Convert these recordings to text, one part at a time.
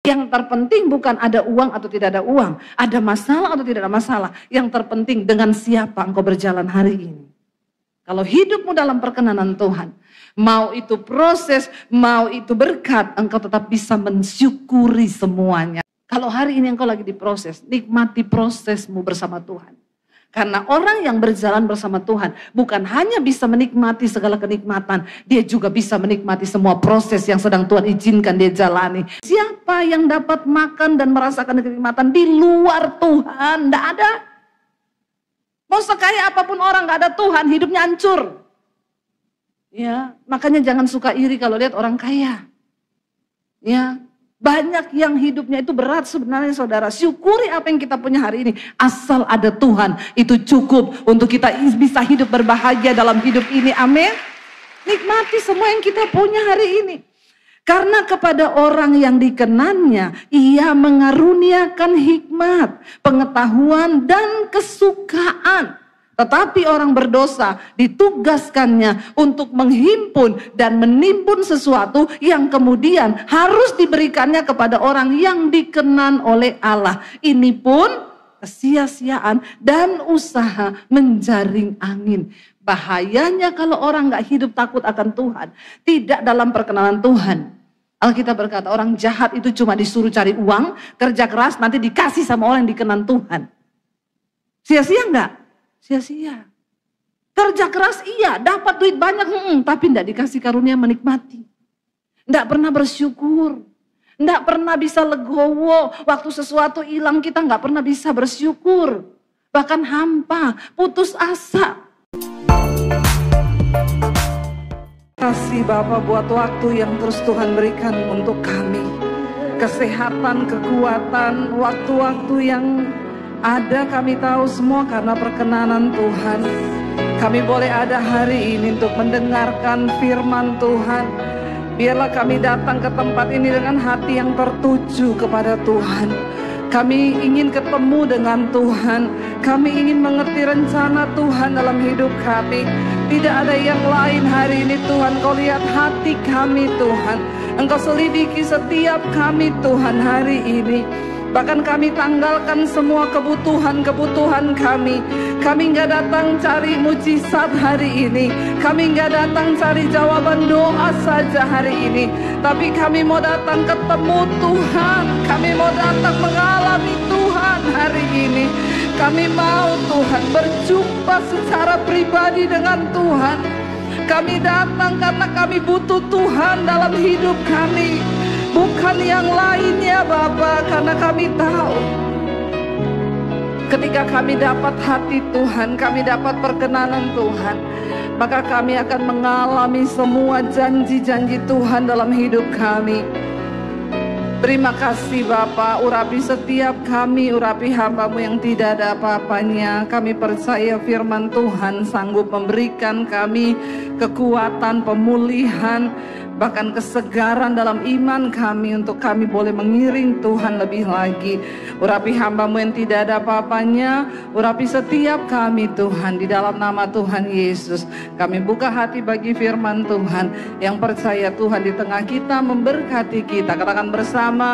Yang terpenting bukan ada uang atau tidak ada uang, ada masalah atau tidak ada masalah. Yang terpenting dengan siapa engkau berjalan hari ini. Kalau hidupmu dalam perkenanan Tuhan, mau itu proses, mau itu berkat, engkau tetap bisa mensyukuri semuanya. Kalau hari ini engkau lagi diproses, nikmati prosesmu bersama Tuhan. Karena orang yang berjalan bersama Tuhan bukan hanya bisa menikmati segala kenikmatan, dia juga bisa menikmati semua proses yang sedang Tuhan izinkan dia jalani. Siapa yang dapat makan dan merasakan kenikmatan di luar Tuhan? Tidak ada. Mau sekaya apapun orang, gak ada Tuhan, hidupnya hancur. Ya, makanya jangan suka iri kalau lihat orang kaya. Ya. Banyak yang hidupnya itu berat sebenarnya saudara. Syukuri apa yang kita punya hari ini. Asal ada Tuhan itu cukup untuk kita bisa hidup berbahagia dalam hidup ini. Amin. Nikmati semua yang kita punya hari ini. Karena kepada orang yang dikenannya, ia mengaruniakan hikmat, pengetahuan dan kesukaan. Tetapi orang berdosa ditugaskannya untuk menghimpun dan menimbun sesuatu yang kemudian harus diberikannya kepada orang yang dikenan oleh Allah. Ini pun kesia-siaan dan usaha menjaring angin. Bahayanya kalau orang gak hidup takut akan Tuhan, tidak dalam perkenanan Tuhan. Alkitab berkata orang jahat itu cuma disuruh cari uang, kerja keras nanti dikasih sama orang yang dikenan Tuhan. Sia-sia enggak? Sia-sia. Kerja keras iya, dapat duit banyak, tapi tidak dikasih karunia menikmati. Tidak pernah bersyukur. Tidak pernah bisa legowo. Waktu sesuatu hilang kita tidak pernah bisa bersyukur. Bahkan hampa, putus asa. Kasih Bapa buat waktu yang terus Tuhan berikan untuk kami. Kesehatan, kekuatan, waktu-waktu yang ada kami tahu semua karena perkenanan Tuhan. Kami boleh ada hari ini untuk mendengarkan firman Tuhan. Biarlah kami datang ke tempat ini dengan hati yang tertuju kepada Tuhan. Kami ingin ketemu dengan Tuhan. Kami ingin mengerti rencana Tuhan dalam hidup kami. Tidak ada yang lain hari ini Tuhan. Kau lihat hati kami Tuhan. Engkau selidiki setiap kami Tuhan hari ini. Bahkan kami tanggalkan semua kebutuhan-kebutuhan kami. Kami nggak datang cari mujizat hari ini. Kami nggak datang cari jawaban doa saja hari ini. Tapi kami mau datang ketemu Tuhan. Kami mau datang mengalami Tuhan hari ini. Kami mau Tuhan berjumpa secara pribadi dengan Tuhan. Kami datang karena kami butuh Tuhan dalam hidup kami. Bukan yang lainnya Bapa, karena kami tahu ketika kami dapat hati Tuhan, kami dapat perkenanan Tuhan, maka kami akan mengalami semua janji-janji Tuhan dalam hidup kami. Terima kasih Bapa, urapi setiap kami, urapi hamba-Mu yang tidak ada apa-apanya. Kami percaya firman Tuhan sanggup memberikan kami kekuatan, pemulihan, bahkan kesegaran dalam iman kami untuk kami boleh mengiring Tuhan lebih lagi. Urapi hamba-Mu yang tidak ada apa-apanya, urapi setiap kami Tuhan, di dalam nama Tuhan Yesus. Kami buka hati bagi firman Tuhan, yang percaya Tuhan di tengah kita memberkati kita. Katakan bersama,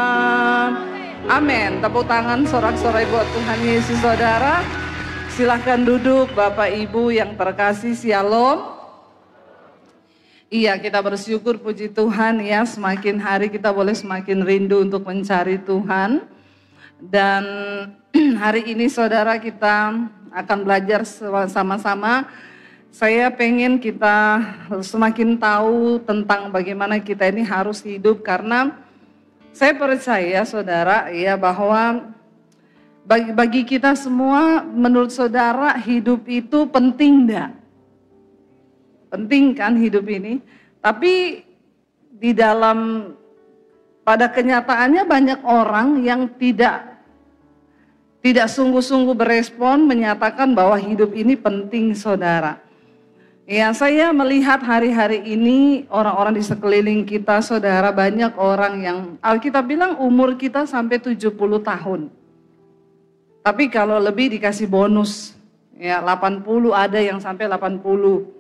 amin. Tepuk tangan sorak-sorai buat Tuhan Yesus saudara. Silahkan duduk Bapak Ibu yang terkasih, shalom. Iya, kita bersyukur puji Tuhan ya, semakin hari kita boleh semakin rindu untuk mencari Tuhan. Dan hari ini saudara kita akan belajar sama-sama. Saya pengen kita semakin tahu tentang bagaimana kita ini harus hidup, karena saya percaya saudara ya bahwa bagi kita semua, menurut saudara hidup itu penting enggak? Penting kan hidup ini, tapi di dalam pada kenyataannya banyak orang yang tidak sungguh-sungguh berespon menyatakan bahwa hidup ini penting saudara. Ya, saya melihat hari-hari ini orang-orang di sekeliling kita saudara, banyak orang yang Alkitab bilang umur kita sampai 70 tahun. Tapi kalau lebih dikasih bonus, ya 80, ada yang sampai 80.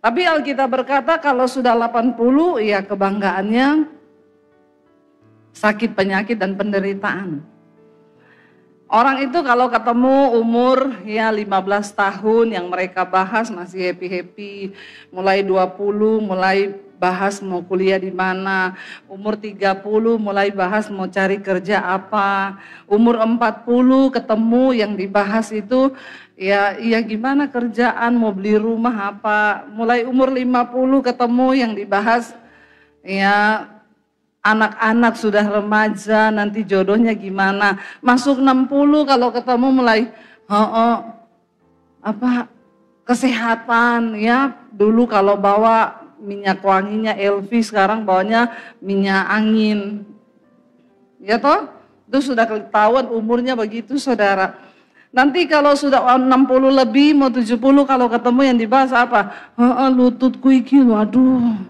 Tapi Alkitab berkata kalau sudah 80 ya kebanggaannya sakit, penyakit, dan penderitaan. Orang itu kalau ketemu umur ya 15 tahun yang mereka bahas masih happy-happy, mulai 20 mulai bahas mau kuliah di mana, umur 30 mulai bahas mau cari kerja apa, umur 40 ketemu yang dibahas itu ya gimana kerjaan, mau beli rumah apa, mulai umur 50 ketemu yang dibahas ya anak-anak sudah remaja, nanti jodohnya gimana. Masuk 60 kalau ketemu mulai kesehatan ya. Dulu kalau bawa minyak wanginya LV, sekarang bawanya minyak angin. Ya toh? Itu sudah ketahuan umurnya begitu, saudara. Nanti kalau sudah 60 lebih mau 70 kalau ketemu yang dibahas apa? Lututku iki, waduh.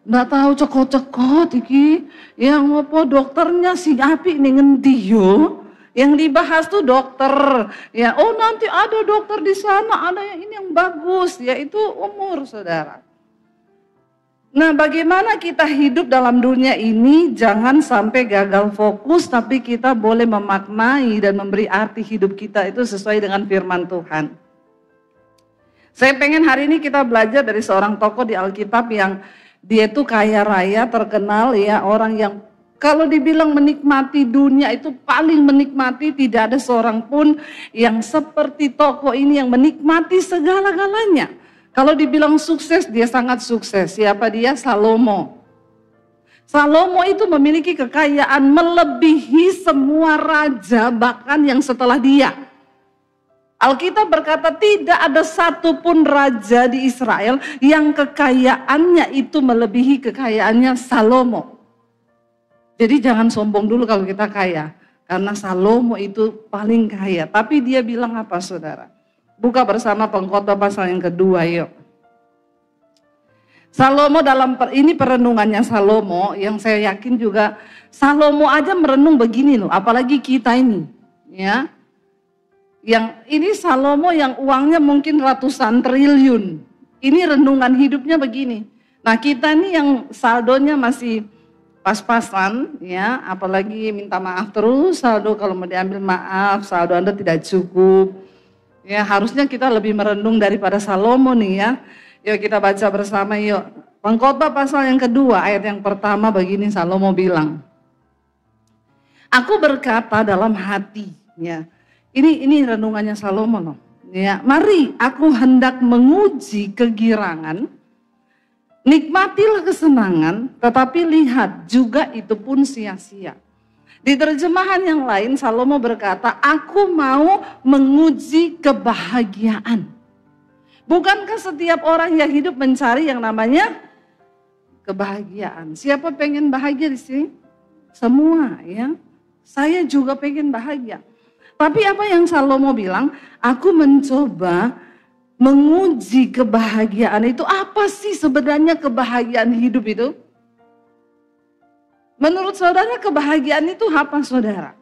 Nggak tahu cekot-cekot iki, yang ngopo dokternya si api nih ngendi yo. Yang dibahas tuh dokter, ya nanti ada dokter di sana, ada yang ini yang bagus, yaitu umur, saudara. Nah, bagaimana kita hidup dalam dunia ini, jangan sampai gagal fokus, tapi kita boleh memaknai dan memberi arti hidup kita itu sesuai dengan firman Tuhan. Saya pengen hari ini kita belajar dari seorang tokoh di Alkitab yang dia itu kaya raya, terkenal ya, orang yang kalau dibilang menikmati dunia itu paling menikmati, tidak ada seorang pun yang seperti tokoh ini yang menikmati segala-galanya. Kalau dibilang sukses, dia sangat sukses. Siapa dia? Salomo. Salomo itu memiliki kekayaan melebihi semua raja bahkan yang setelah dia. Alkitab berkata tidak ada satupun raja di Israel yang kekayaannya itu melebihi kekayaannya Salomo. Jadi jangan sombong dulu kalau kita kaya. Karena Salomo itu paling kaya. Tapi dia bilang apa, saudara? Buka bersama Pengkhotbah pasal yang kedua, yuk. Salomo ini perenungannya Salomo yang saya yakin juga Salomo aja merenung begini loh. Apalagi kita ini, ya. Yang ini Salomo yang uangnya mungkin ratusan triliun. Ini renungan hidupnya begini. Nah, kita nih yang saldonya masih pas-pasan ya, apalagi minta maaf terus, saldo kalau mau diambil maaf, saldo Anda tidak cukup. Ya, harusnya kita lebih merenung daripada Salomo nih ya. Yuk kita baca bersama yuk. Pengkhotbah pasal yang kedua ayat yang pertama begini Salomo bilang. Aku berkata dalam hati ya. Ini renungannya Salomo loh. Ya, mari aku hendak menguji kegirangan, nikmatilah kesenangan, tetapi lihat juga itu pun sia-sia. Di terjemahan yang lain Salomo berkata, aku mau menguji kebahagiaan. Bukankah setiap orang yang hidup mencari yang namanya kebahagiaan? Siapa pengen bahagia di sini? Semua ya. Saya juga pengen bahagia. Tapi apa yang Salomo bilang, aku mencoba menguji kebahagiaan itu. Apa sih sebenarnya kebahagiaan hidup itu? Menurut saudara kebahagiaan itu apa, saudara?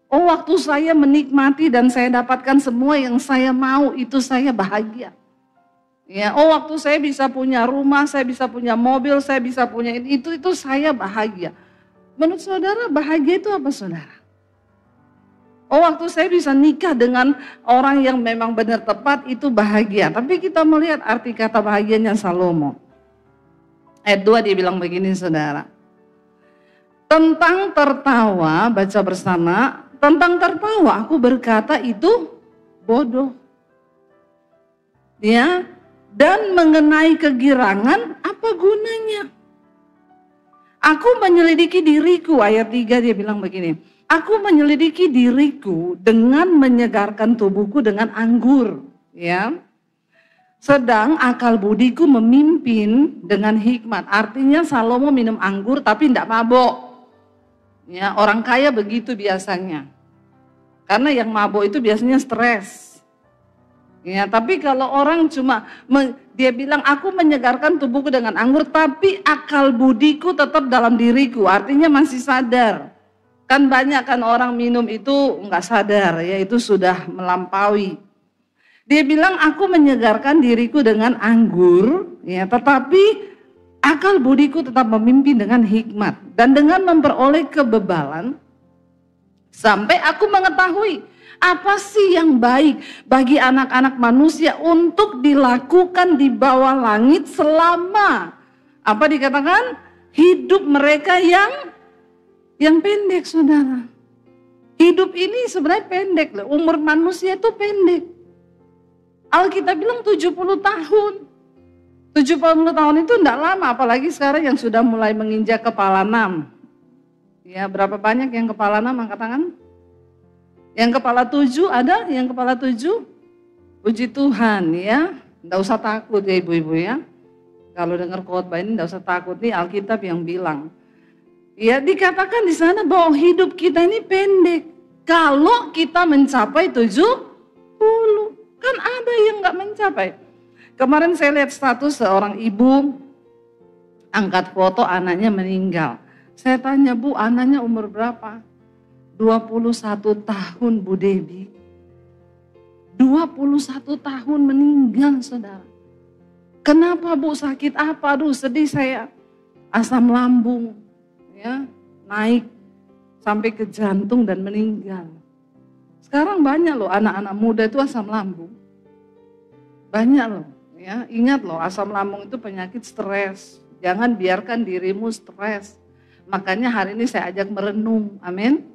Oh, waktu saya menikmati dan saya dapatkan semua yang saya mau, itu saya bahagia. Ya, oh waktu saya bisa punya rumah, saya bisa punya mobil, saya bisa punya itu saya bahagia. Menurut saudara bahagia itu apa, saudara? Oh waktu saya bisa nikah dengan orang yang memang benar tepat itu bahagia. Tapi kita melihat arti kata bahagianya Salomo. Ayat 2 dia bilang begini saudara. Tentang tertawa, baca bersama. Tentang tertawa aku berkata itu bodoh. Ya, dan mengenai kegirangan apa gunanya? Aku menyelidiki diriku, ayat 3 dia bilang begini. Aku menyelidiki diriku dengan menyegarkan tubuhku dengan anggur, ya. Sedang akal budiku memimpin dengan hikmat. Artinya Salomo minum anggur tapi tidak mabok. Ya, orang kaya begitu biasanya. Karena yang mabok itu biasanya stres. Ya, tapi kalau orang cuma dia bilang aku menyegarkan tubuhku dengan anggur tapi akal budiku tetap dalam diriku. Artinya masih sadar. Kan banyak kan orang minum itu nggak sadar ya, itu sudah melampaui. Dia bilang aku menyegarkan diriku dengan anggur ya, tetapi Akal budiku tetap memimpin dengan hikmat dan dengan memperoleh kebebalan sampai aku mengetahui apa sih yang baik bagi anak-anak manusia untuk dilakukan di bawah langit selama apa dikatakan hidup mereka yang pendek, saudara. Hidup ini sebenarnya pendek loh. Umur manusia itu pendek. Alkitab bilang 70 tahun. 70 tahun itu enggak lama, apalagi sekarang yang sudah mulai menginjak kepala 6. Ya, berapa banyak yang kepala 6 angkat tangan? Yang kepala 7 ada? Yang kepala 7? Puji Tuhan ya. Enggak usah takut ya ibu-ibu ya. Kalau dengar khotbah ini enggak usah takut, nih Alkitab yang bilang. Ya, dikatakan di sana bahwa hidup kita ini pendek. Kalau kita mencapai 70, kan ada yang enggak mencapai. Kemarin saya lihat status seorang ibu angkat foto anaknya meninggal. Saya tanya, Bu, anaknya umur berapa? 21 tahun, Bu Debi. 21 tahun meninggal, saudara. Kenapa, Bu? Sakit apa? Aduh, sedih saya. Asam lambung, ya, naik sampai ke jantung dan meninggal. Sekarang banyak loh anak-anak muda itu asam lambung. Banyak loh. Ya, ingat loh, asam lambung itu penyakit stres. Jangan biarkan dirimu stres. Makanya hari ini saya ajak merenung. Amin.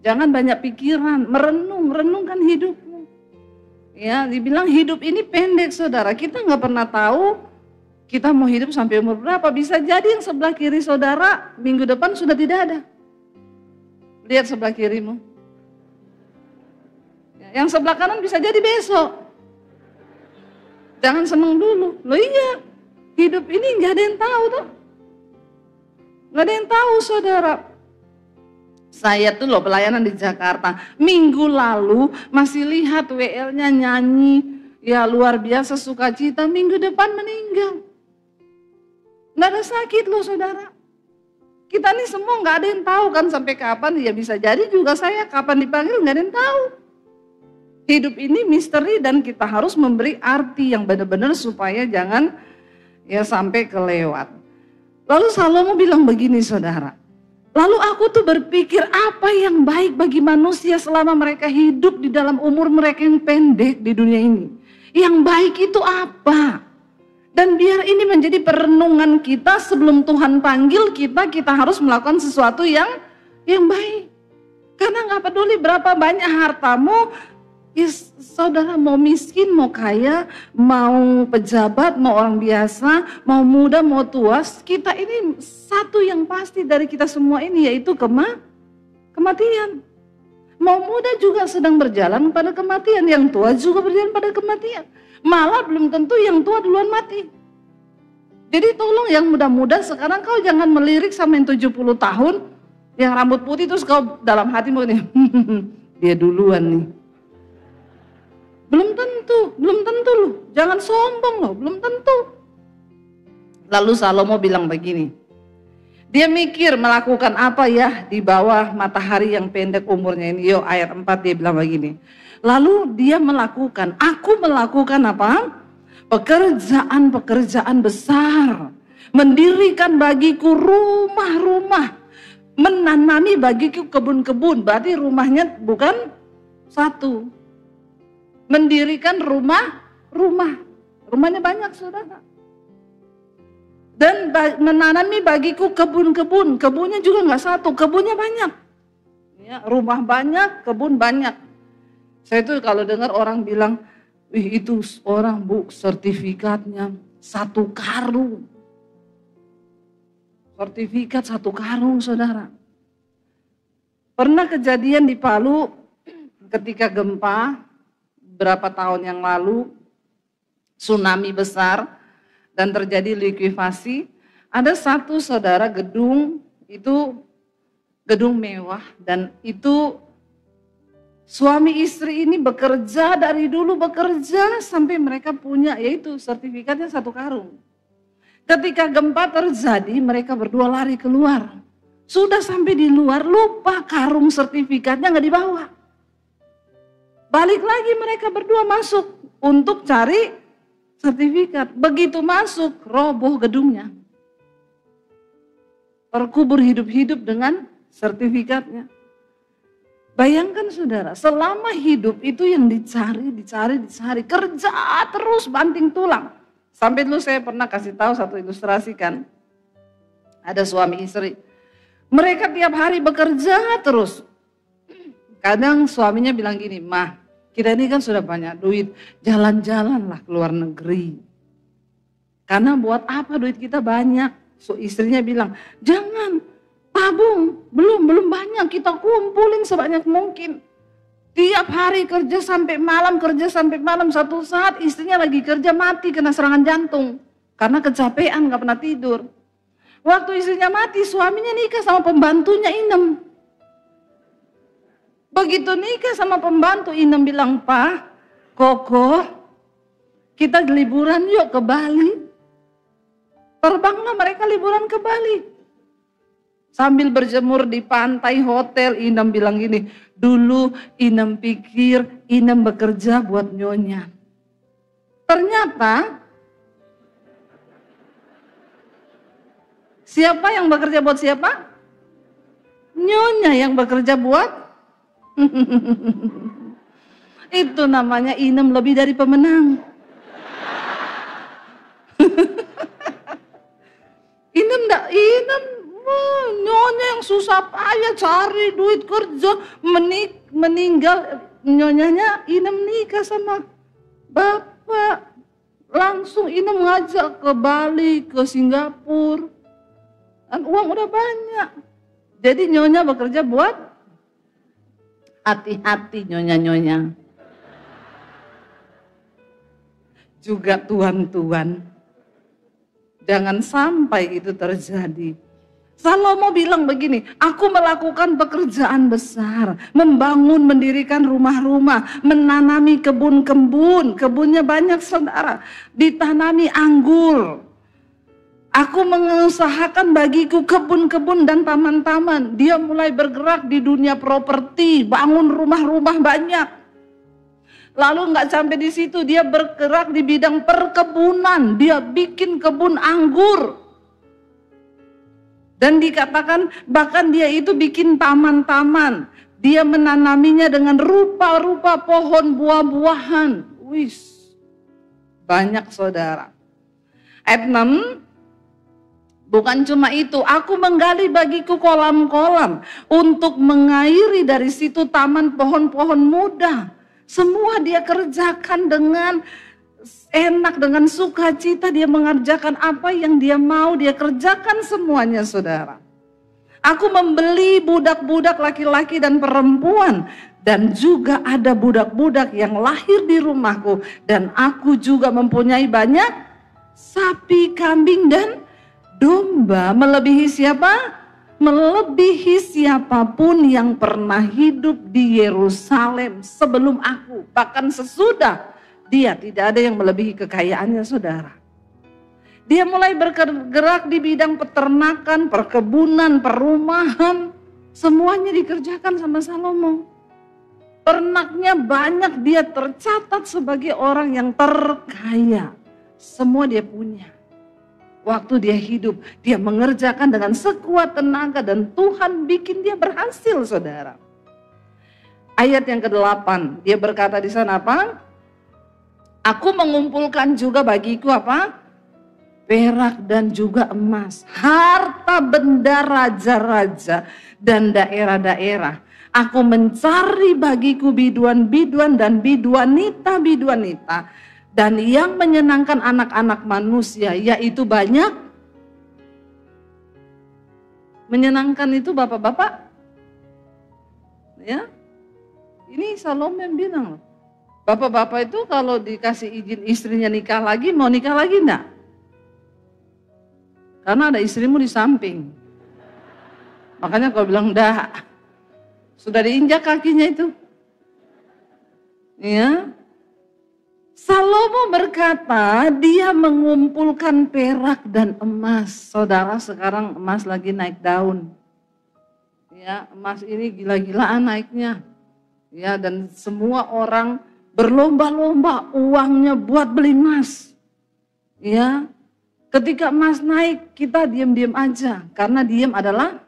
Jangan banyak pikiran, renungkan hidupmu. Ya, dibilang hidup ini pendek, saudara. Kita nggak pernah tahu kita mau hidup sampai umur berapa. Bisa jadi yang sebelah kiri saudara minggu depan sudah tidak ada. Lihat sebelah kirimu. Yang sebelah kanan bisa jadi besok. Jangan seneng dulu. Loh iya, hidup ini gak ada yang tahu tuh. Gak ada yang tahu, saudara. Saya tuh loh pelayanan di Jakarta. Minggu lalu masih lihat WL-nya nyanyi. Ya luar biasa sukacita. Minggu depan meninggal. Gak ada sakit loh, saudara. Kita nih semua gak ada yang tahu kan sampai kapan. Ya bisa jadi juga saya kapan dipanggil gak ada yang tahu. Hidup ini misteri dan kita harus memberi arti yang benar-benar supaya jangan ya sampai kelewat. Lalu Salomo bilang begini, saudara. Lalu aku tuh berpikir apa yang baik bagi manusia selama mereka hidup di dalam umur mereka yang pendek di dunia ini. Yang baik itu apa? Dan biar ini menjadi perenungan kita sebelum Tuhan panggil kita harus melakukan sesuatu yang baik. Karena gak peduli berapa banyak hartamu, ya, saudara mau miskin, mau kaya, mau pejabat, mau orang biasa, mau muda, mau tua, kita ini satu yang pasti dari kita semua ini yaitu kematian. Mau muda juga sedang berjalan pada kematian, yang tua juga berjalan pada kematian. Malah belum tentu yang tua duluan mati. Jadi tolong yang muda-muda sekarang kau jangan melirik sama yang 70 tahun, yang rambut putih terus kau dalam hatimu nih, dia duluan nih. Belum tentu loh, jangan sombong loh, belum tentu. Lalu Salomo bilang begini, dia mikir melakukan apa ya di bawah matahari yang pendek umurnya ini. Yo, ayat 4 dia bilang begini, lalu dia melakukan, aku melakukan apa? Pekerjaan besar, mendirikan bagiku rumah-rumah, menanami bagiku kebun-kebun. Berarti rumahnya bukan satu. Mendirikan rumahnya banyak, saudara. Dan menanami bagiku kebun-kebun, kebunnya juga nggak satu, kebunnya banyak. Ya, rumah banyak, kebun banyak. Saya tuh kalau dengar orang bilang, wih itu orang Bu sertifikatnya 1 karung. Sertifikat 1 karung, saudara. Pernah kejadian di Palu ketika gempa, berapa tahun yang lalu, tsunami besar dan terjadi likuifasi. Ada satu, saudara, gedung, itu gedung mewah, dan itu suami istri ini bekerja dari dulu, bekerja sampai mereka punya yaitu sertifikatnya 1 karung. Ketika gempa terjadi, mereka berdua lari keluar. Sudah sampai di luar, lupa karung sertifikatnya nggak dibawa. Balik lagi mereka berdua masuk untuk cari sertifikat. Begitu masuk, roboh gedungnya. Terkubur hidup-hidup dengan sertifikatnya. Bayangkan saudara, selama hidup itu yang dicari. Kerja terus banting tulang. Sampai dulu saya pernah kasih tahu satu ilustrasi kan. Ada suami istri. Mereka tiap hari bekerja terus. Kadang suaminya bilang gini, "Mah, kita ini kan sudah banyak duit, jalan-jalan lah ke luar negeri. Karena buat apa duit kita banyak?" So istrinya bilang, "Jangan, tabung, belum banyak, kita kumpulin sebanyak mungkin." Tiap hari kerja sampai malam, satu saat istrinya lagi kerja mati kena serangan jantung. Karena kecapean, gak pernah tidur. Waktu istrinya mati, suaminya nikah sama pembantunya Inem. Begitu nikah sama pembantu, Inem bilang, "Pak, Koko, kita liburan yuk ke Bali." Terbanglah mereka liburan ke Bali. Sambil berjemur di pantai hotel, Inem bilang gini, "Dulu Inem pikir Inem bekerja buat nyonya. Ternyata siapa yang bekerja buat siapa? Nyonya yang bekerja buat." Itu namanya Inem lebih dari pemenang. Inem nyonya yang susah payah cari duit kerja, meninggal nyonyanya, Inem nikah sama bapak. Langsung Inem ngajak ke Bali, ke Singapura. Dan uang udah banyak. Jadi nyonya bekerja buat, hati-hati nyonya-nyonya. Juga tuan-tuan. Jangan sampai itu terjadi. Salomo bilang begini, "Aku melakukan pekerjaan besar, membangun, mendirikan rumah-rumah, menanami kebun-kebun, kebunnya banyak saudara, ditanami anggur. Aku mengusahakan bagiku kebun-kebun dan taman-taman." Dia mulai bergerak di dunia properti, bangun rumah-rumah banyak. Lalu nggak sampai di situ, dia bergerak di bidang perkebunan, dia bikin kebun anggur. Dan dikatakan bahkan dia itu bikin taman-taman. Dia menanaminya dengan rupa-rupa pohon buah-buahan. Wis, banyak saudara. Ayat 6, bukan cuma itu, "Aku menggali bagiku kolam-kolam untuk mengairi dari situ taman pohon-pohon muda." Semua dia kerjakan dengan enak, dengan sukacita. Dia mengerjakan apa yang dia mau, dia kerjakan semuanya saudara. "Aku membeli budak-budak laki-laki dan perempuan, dan juga ada budak-budak yang lahir di rumahku, dan aku juga mempunyai banyak sapi, kambing, dan domba." Melebihi siapa? Melebihi siapapun yang pernah hidup di Yerusalem sebelum aku. Bahkan sesudah dia, tidak ada yang melebihi kekayaannya saudara. Dia mulai bergerak di bidang peternakan, perkebunan, perumahan. Semuanya dikerjakan sama Salomo. Ternaknya banyak, dia tercatat sebagai orang yang terkaya. Semua dia punya. Waktu dia hidup, dia mengerjakan dengan sekuat tenaga dan Tuhan bikin dia berhasil saudara. Ayat yang ke-8, dia berkata di sana apa? "Aku mengumpulkan juga bagiku apa? Perak dan juga emas, harta benda raja-raja dan daerah-daerah. Aku mencari bagiku biduan-biduan dan biduanita-biduanita. Dan yang menyenangkan anak-anak manusia, yaitu banyak." Menyenangkan itu bapak-bapak. Ya, ini Salomo yang bilang, bapak-bapak itu kalau dikasih izin istrinya nikah lagi, mau nikah lagi enggak? Karena ada istrimu di samping. Makanya kalau bilang enggak, sudah diinjak kakinya itu. Ya. Salomo berkata dia mengumpulkan perak dan emas. Saudara, sekarang emas lagi naik daun. Ya, emas ini gila-gilaan naiknya. Ya, dan semua orang berlomba-lomba uangnya buat beli emas. Ya, ketika emas naik kita diam-diam aja, karena diam adalah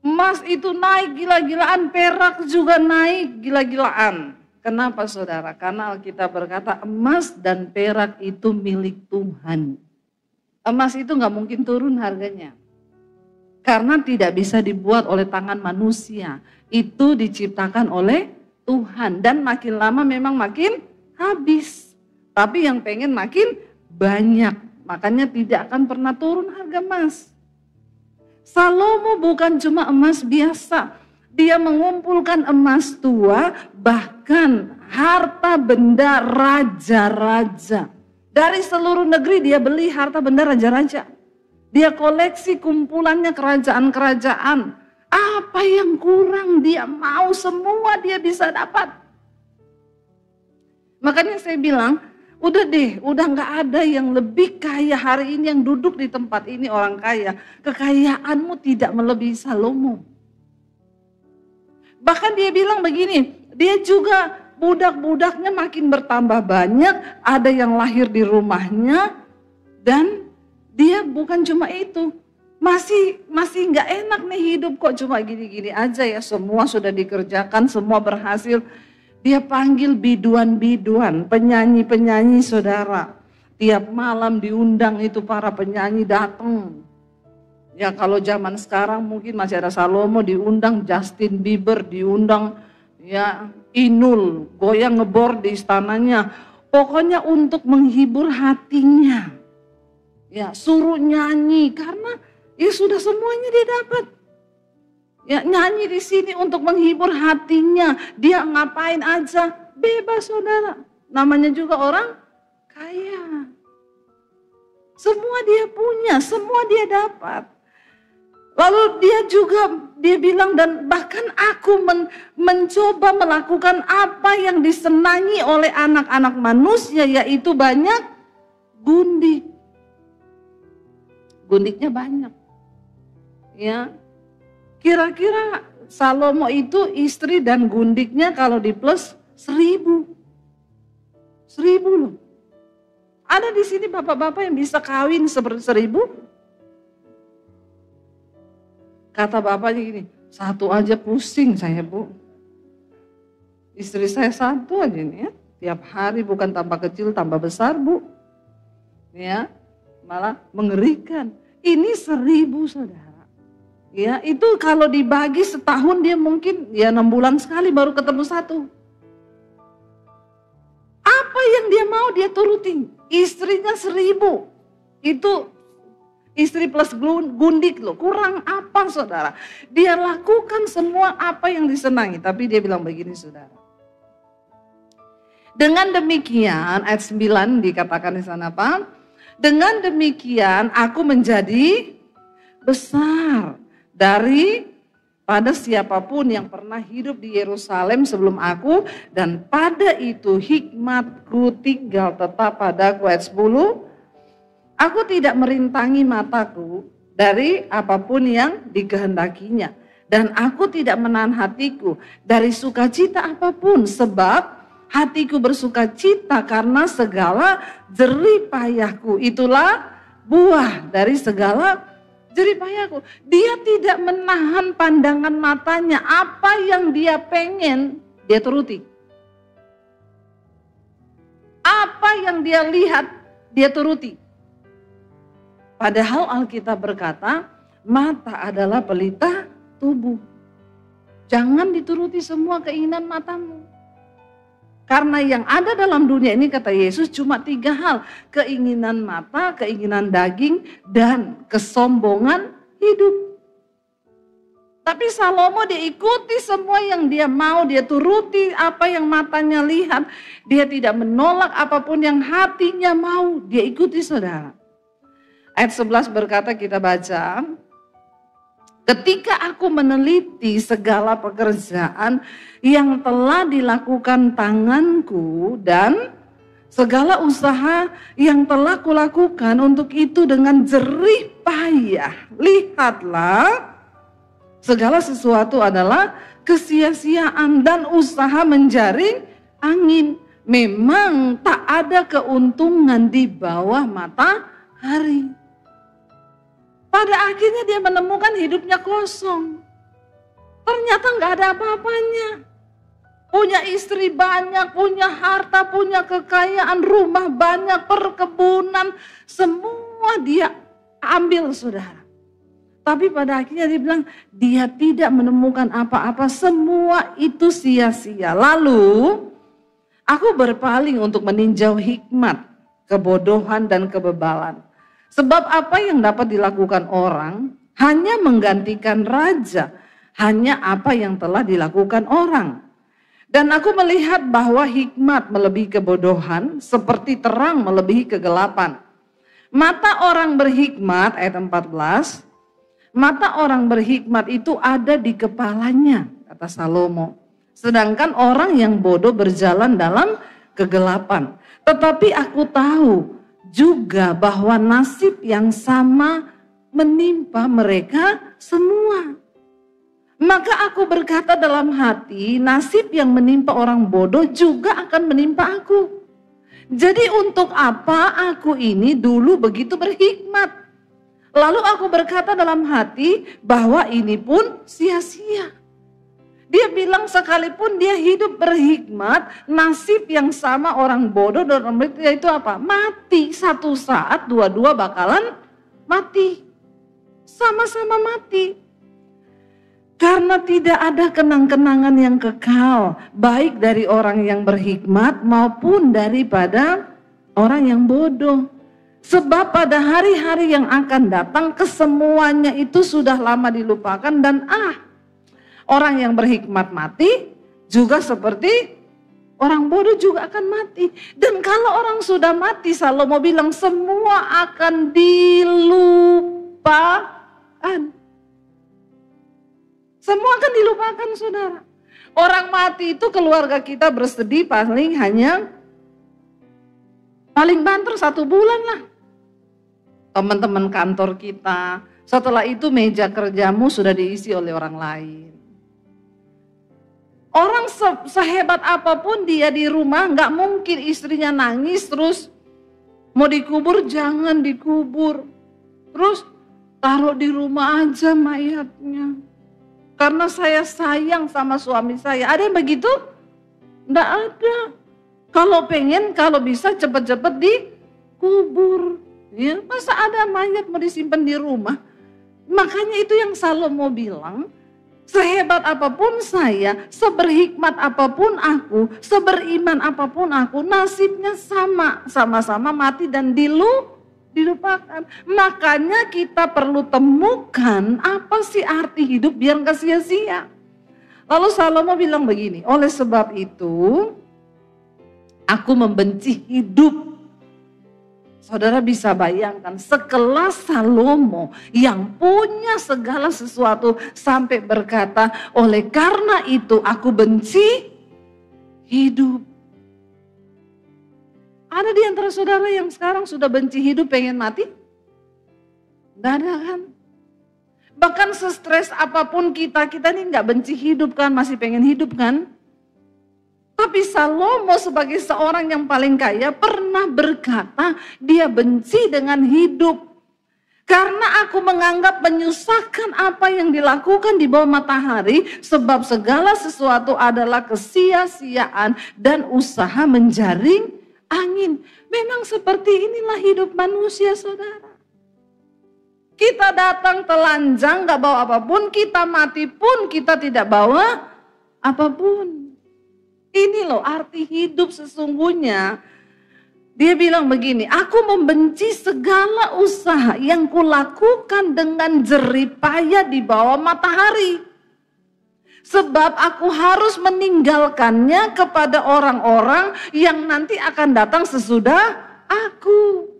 emas itu naik gila-gilaan, perak juga naik gila-gilaan. Kenapa saudara? Karena Alkitab berkata emas dan perak itu milik Tuhan. Emas itu gak mungkin turun harganya. Karena tidak bisa dibuat oleh tangan manusia. Itu diciptakan oleh Tuhan. Dan makin lama memang makin habis. Tapi yang pengen makin banyak. Makanya tidak akan pernah turun harga emas. Salomo bukan cuma emas biasa. Dia mengumpulkan emas tua, bahkan harta benda raja-raja. Dari seluruh negeri dia beli harta benda raja-raja. Dia koleksi kumpulannya kerajaan-kerajaan. Apa yang kurang dia mau, semua dia bisa dapat. Makanya saya bilang, udah deh, udah gak ada yang lebih kaya hari ini yang duduk di tempat ini orang kaya. Kekayaanmu tidak melebihi Salomo. Bahkan dia bilang begini, dia juga budak-budaknya makin bertambah banyak, ada yang lahir di rumahnya, dan dia bukan cuma itu, masih nggak enak nih hidup kok cuma gini-gini aja ya, semua sudah dikerjakan, semua berhasil. Dia panggil biduan-biduan, penyanyi-penyanyi saudara. Tiap malam diundang itu para penyanyi datang. Ya kalau zaman sekarang mungkin masih ada Salomo diundang, Justin Bieber diundang, ya Inul goyang ngebor di istananya. Pokoknya untuk menghibur hatinya. Ya suruh nyanyi karena ya sudah semuanya dia dapat. Ya nyanyi di sini untuk menghibur hatinya. Dia ngapain aja bebas saudara. Namanya juga orang kaya. Semua dia punya, semua dia dapat. Lalu dia bilang dan bahkan aku mencoba melakukan apa yang disenangi oleh anak-anak manusia, yaitu banyak gundik. Gundiknya banyak. Ya. Kira-kira Salomo itu istri dan gundiknya kalau di plus 1000. 1000 loh. Ada di sini bapak-bapak yang bisa kawin 1000? Kata bapaknya gini, satu aja pusing saya bu. Istri saya satu aja nih ya. Tiap hari bukan tambah kecil tambah besar bu. Ya. Malah mengerikan. Ini 1000 saudara. Ya itu kalau dibagi setahun dia mungkin ya 6 bulan sekali baru ketemu satu. Apa yang dia mau dia turutin. Istrinya 1000. Itu istri plus gundik loh. Kurang apa saudara. Dia lakukan semua apa yang disenangi. Tapi dia bilang begini saudara. Dengan demikian ayat 9 dikatakan di sana apa? Dengan demikian aku menjadi besar daripada siapapun yang pernah hidup di Yerusalem sebelum aku. Dan pada itu hikmatku tinggal tetap padaku. Ayat 10. Aku tidak merintangi mataku dari apapun yang dikehendakinya. Dan aku tidak menahan hatiku dari sukacita apapun. Sebab hatiku bersuka cita karena segala jerih payahku. Itulah buah dari segala jerih payahku. Dia tidak menahan pandangan matanya. Apa yang dia pengen, dia turuti. Apa yang dia lihat, dia turuti. Padahal Alkitab berkata, mata adalah pelita tubuh. Jangan dituruti semua keinginan matamu. Karena yang ada dalam dunia ini kata Yesus cuma 3 hal. Keinginan mata, keinginan daging, dan kesombongan hidup. Tapi Salomo dia ikuti semua yang dia mau. Dia turuti apa yang matanya lihat. Dia tidak menolak apapun yang hatinya mau. Dia ikuti saudara. Ayat 11 berkata kita baca. Ketika aku meneliti segala pekerjaan yang telah dilakukan tanganku dan segala usaha yang telah kulakukan untuk itu dengan jerih payah. Lihatlah, segala sesuatu adalah kesia-siaan dan usaha menjaring angin. memang tak ada keuntungan di bawah matahari. Pada akhirnya dia menemukan hidupnya kosong. Ternyata nggak ada apa-apanya. Punya istri banyak, punya harta, punya kekayaan, rumah banyak, perkebunan, semua dia ambil, saudara. Tapi pada akhirnya dia bilang, dia tidak menemukan apa-apa, semua itu sia-sia. Lalu, aku berpaling untuk meninjau hikmat, kebodohan, dan kebebalan. Sebab apa yang dapat dilakukan orang, hanya menggantikan raja, hanya apa yang telah dilakukan orang. Dan aku melihat bahwa hikmat melebihi kebodohan, seperti terang melebihi kegelapan. Mata orang berhikmat, ayat 14, mata orang berhikmat itu ada di kepalanya, kata Salomo. Sedangkan orang yang bodoh berjalan dalam kegelapan. Tetapi aku tahu juga bahwa nasib yang sama menimpa mereka semua. Maka aku berkata dalam hati, nasib yang menimpa orang bodoh juga akan menimpa aku. Jadi untuk apa aku ini dulu begitu berhikmat? Lalu aku berkata dalam hati bahwa ini pun sia-sia. Dia bilang sekalipun dia hidup berhikmat, nasib yang sama orang bodoh dan orang itu apa? Mati. Satu saat dua-dua bakalan mati. Sama-sama mati. Karena tidak ada kenang-kenangan yang kekal, baik dari orang yang berhikmat maupun daripada orang yang bodoh. Sebab pada hari-hari yang akan datang kesemuanya itu sudah lama dilupakan dan orang yang berhikmat mati juga seperti orang bodoh juga akan mati. Dan kalau orang sudah mati, Salomo bilang semua akan dilupakan. Semua akan dilupakan, saudara. Orang mati itu keluarga kita bersedih paling banter 1 bulan lah. Teman-teman kantor kita, setelah itu meja kerjamu sudah diisi oleh orang lain. Orang sehebat apapun dia di rumah, gak mungkin istrinya nangis terus mau dikubur, jangan dikubur. Terus taruh di rumah aja mayatnya. Karena saya sayang sama suami saya. Ada yang begitu? Nggak ada. Kalau pengen, kalau bisa cepet-cepet dikubur. Ya, masa ada mayat mau disimpan di rumah? Makanya itu yang Salomo bilang, sehebat apapun saya, seberhikmat apapun aku, seberiman apapun aku, nasibnya sama-sama mati dan dilupakan. Makanya kita perlu temukan apa sih arti hidup biar gak sia-sia. Lalu Salomo bilang begini, oleh sebab itu aku membenci hidup. Saudara bisa bayangkan sekelas Salomo yang punya segala sesuatu sampai berkata, oleh karena itu aku benci hidup. Ada di antara saudara yang sekarang sudah benci hidup, pengen mati? Gak ada kan? Bahkan sestres apapun kita ini gak benci hidup kan, masih pengen hidup kan? Tapi Salomo sebagai seorang yang paling kaya pernah berkata dia benci dengan hidup. Karena aku menganggap menyusahkan apa yang dilakukan di bawah matahari, sebab segala sesuatu adalah kesia-siaan dan usaha menjaring angin. Memang seperti inilah hidup manusia, saudara. Kita datang telanjang, gak bawa apapun. Kita mati pun kita tidak bawa apapun. Ini loh arti hidup sesungguhnya. Dia bilang begini, aku membenci segala usaha yang kulakukan dengan jerih payah di bawah matahari. Sebab aku harus meninggalkannya kepada orang-orang yang nanti akan datang sesudah aku.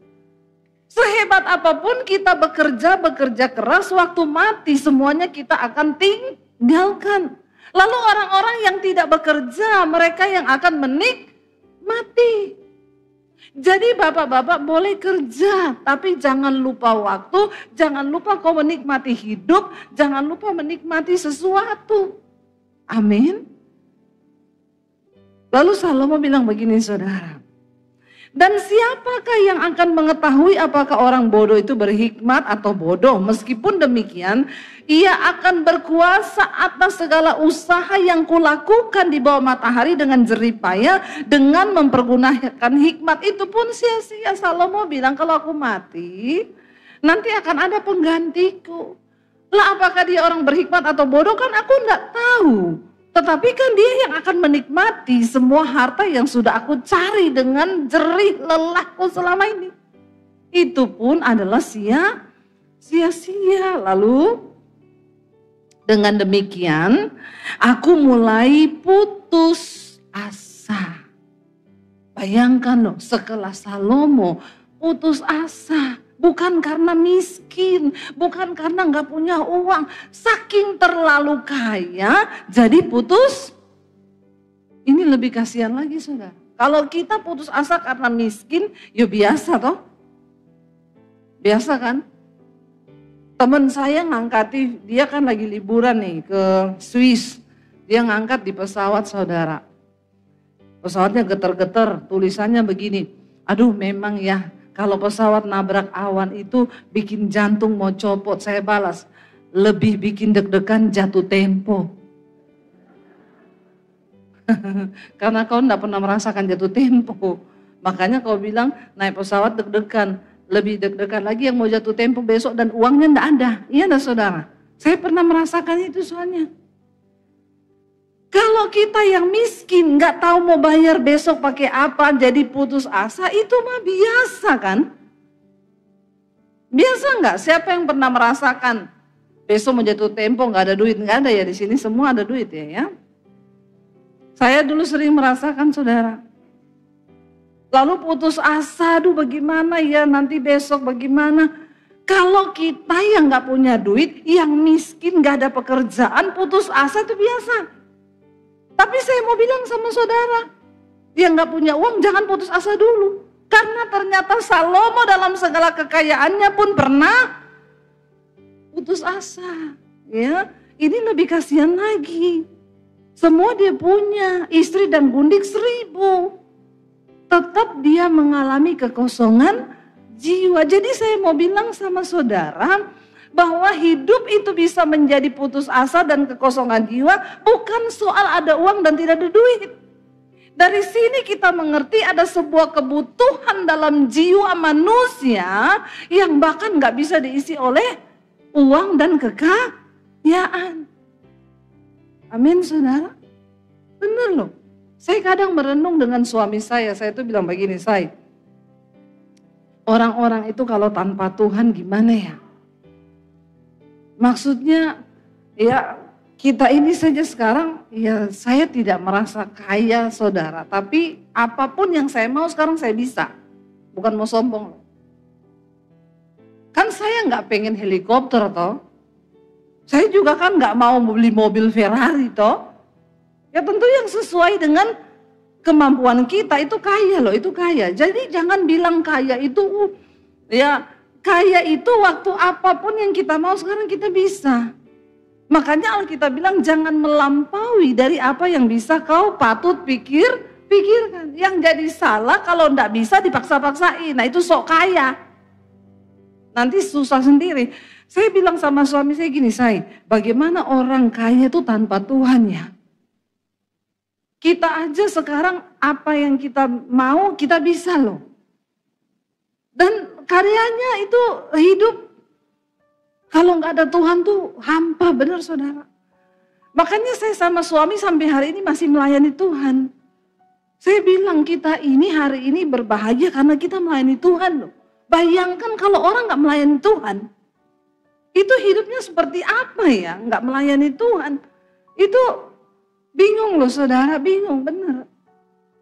Sehebat apapun kita bekerja keras, waktu mati semuanya kita akan tinggalkan. Lalu orang-orang yang tidak bekerja, mereka yang akan menikmati. Jadi bapak-bapak boleh kerja, tapi jangan lupa waktu, jangan lupa kau menikmati hidup, jangan lupa menikmati sesuatu. Amin. Lalu Salomo bilang begini saudara. Dan siapakah yang akan mengetahui apakah orang bodoh itu berhikmat atau bodoh? Meskipun demikian, ia akan berkuasa atas segala usaha yang kulakukan di bawah matahari dengan jerih payah, dengan mempergunakan hikmat. Itu pun sia-sia. Salomo bilang, kalau aku mati, nanti akan ada penggantiku. Lah apakah dia orang berhikmat atau bodoh, kan aku enggak tahu. Tetapi kan dia yang akan menikmati semua harta yang sudah aku cari dengan jerih lelahku selama ini. Itu pun adalah sia-sia. Lalu dengan demikian aku mulai putus asa. Bayangkan loh, sekelas Salomo putus asa. Bukan karena miskin, bukan karena nggak punya uang. Saking terlalu kaya, jadi putus. Ini lebih kasihan lagi saudara. Kalau kita putus asa karena miskin, ya biasa toh. Biasa kan? Teman saya ngangkati, dia kan lagi liburan nih ke Swiss. Dia ngangkat di pesawat saudara. Pesawatnya getar-getar, tulisannya begini. Aduh memang ya. Kalau pesawat nabrak awan itu bikin jantung mau copot. Saya balas, lebih bikin deg-degan jatuh tempo. Karena kau enggak pernah merasakan jatuh tempo. Makanya kau bilang naik pesawat deg-degan. Lebih deg-degan lagi yang mau jatuh tempo besok dan uangnya enggak ada. Iya enggak saudara? Saya pernah merasakan itu soalnya. Kalau kita yang miskin nggak tahu mau bayar besok pakai apa, jadi putus asa, itu mah biasa kan? Biasa nggak? Siapa yang pernah merasakan besok mau jatuh tempo nggak ada duit? Nggak ada ya, di sini semua ada duit ya. Saya dulu sering merasakan saudara. Lalu putus asa, aduh bagaimana ya nanti besok bagaimana? Kalau kita yang nggak punya duit, yang miskin nggak ada pekerjaan, putus asa itu biasa. Tapi saya mau bilang sama saudara, yang gak punya uang jangan putus asa dulu. Karena ternyata Salomo dalam segala kekayaannya pun pernah putus asa. Ya, ini lebih kasihan lagi. Semua dia punya, istri dan gundik 1000. Tetap dia mengalami kekosongan jiwa. Jadi saya mau bilang sama saudara, bahwa hidup itu bisa menjadi putus asa dan kekosongan jiwa bukan soal ada uang dan tidak ada duit. Dari sini kita mengerti ada sebuah kebutuhan dalam jiwa manusia yang bahkan gak bisa diisi oleh uang dan kekayaan. Amin saudara. Benar loh. Saya kadang merenung dengan suami saya tuh bilang begini, orang-orang itu kalau tanpa Tuhan gimana ya? Maksudnya ya kita ini saja sekarang ya saya tidak merasa kaya saudara. Tapi apapun yang saya mau sekarang saya bisa. Bukan mau sombong. Kan saya nggak pengen helikopter toh. Saya juga kan nggak mau beli mobil Ferrari toh. Ya tentu yang sesuai dengan kemampuan kita itu kaya loh, itu kaya. Jadi jangan bilang kaya itu ya kaya itu waktu apapun yang kita mau sekarang kita bisa. Makanya Alkitab bilang jangan melampaui dari apa yang bisa kau patut pikirkan. Yang jadi salah kalau enggak bisa dipaksa-paksain. Nah itu sok kaya. Nanti susah sendiri. Saya bilang sama suami saya gini, bagaimana orang kaya itu tanpa Tuhan ya? Kita aja sekarang apa yang kita mau kita bisa loh. Dan karyanya itu hidup. Kalau nggak ada Tuhan tuh hampa, benar saudara. Makanya saya sama suami sampai hari ini masih melayani Tuhan. Saya bilang kita ini hari ini berbahagia karena kita melayani Tuhan loh. Bayangkan kalau orang nggak melayani Tuhan. Itu hidupnya seperti apa ya, nggak melayani Tuhan. Itu bingung loh saudara, bingung benar.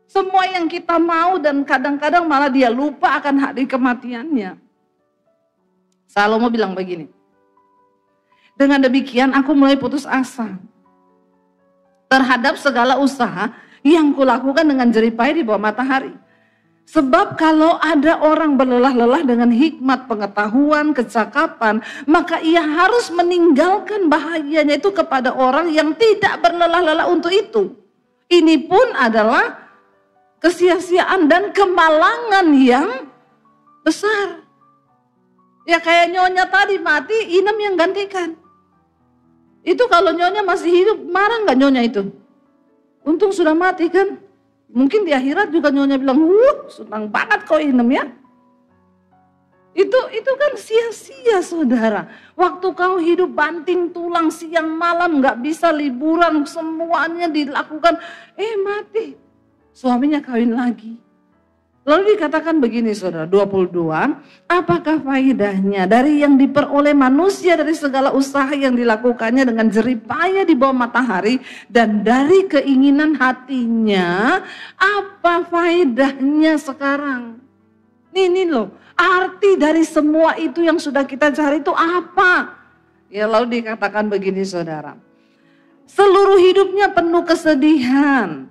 Semua yang kita mau dan kadang-kadang malah dia lupa akan hari kematiannya. Salomo bilang begini. Dengan demikian aku mulai putus asa terhadap segala usaha yang kulakukan dengan jerih payah di bawah matahari. Sebab kalau ada orang berlelah-lelah dengan hikmat, pengetahuan, kecakapan, maka ia harus meninggalkan bahayanya itu kepada orang yang tidak berlelah-lelah untuk itu. Ini pun adalah kesia-siaan dan kemalangan yang besar. Ya kayak nyonya tadi mati, Inem yang gantikan. Itu kalau nyonya masih hidup, marah nggak nyonya itu? Untung sudah mati kan? Mungkin di akhirat juga nyonya bilang, senang banget kau Inem ya. Itu kan sia-sia saudara. Waktu kau hidup banting tulang siang malam, nggak bisa liburan, semuanya dilakukan, mati. Suaminya kawin lagi. Lalu dikatakan begini saudara, 22, apakah faedahnya dari yang diperoleh manusia dari segala usaha yang dilakukannya dengan jeripaya di bawah matahari dan dari keinginan hatinya, apa faedahnya sekarang? Ini loh, arti dari semua itu yang sudah kita cari itu apa? Ya lalu dikatakan begini saudara, seluruh hidupnya penuh kesedihan.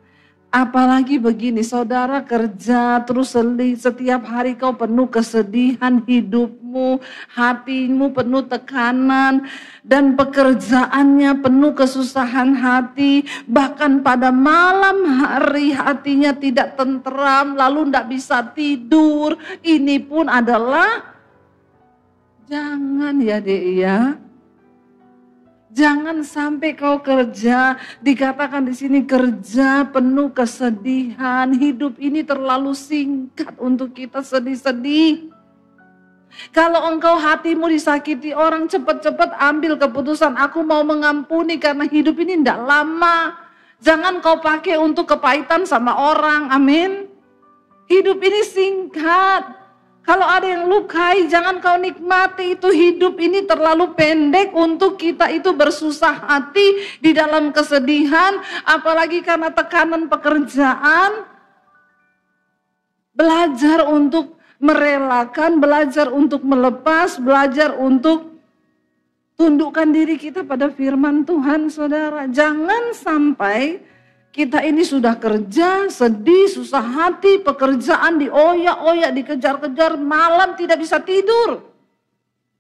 Apalagi begini, saudara kerja terus setiap hari kau penuh kesedihan hidupmu, hatimu penuh tekanan, dan pekerjaannya penuh kesusahan hati. Bahkan pada malam hari hatinya tidak tentram, lalu tidak bisa tidur. Ini pun adalah, jangan ya dek ya. Jangan sampai kau kerja, dikatakan di sini kerja penuh kesedihan. Hidup ini terlalu singkat untuk kita sedih-sedih. Kalau engkau hatimu disakiti orang, cepat-cepat ambil keputusan. Aku mau mengampuni karena hidup ini tidak lama. Jangan kau pakai untuk kepahitan sama orang, amin. Hidup ini singkat. Kalau ada yang lukai, jangan kau nikmati, itu hidup ini terlalu pendek untuk kita itu bersusah hati di dalam kesedihan, apalagi karena tekanan pekerjaan. Belajar untuk merelakan, belajar untuk melepas, belajar untuk tundukkan diri kita pada firman Tuhan, saudara. Jangan sampai kita ini sudah kerja, sedih, susah hati, pekerjaan dioyak-oyak, dikejar-kejar, malam tidak bisa tidur.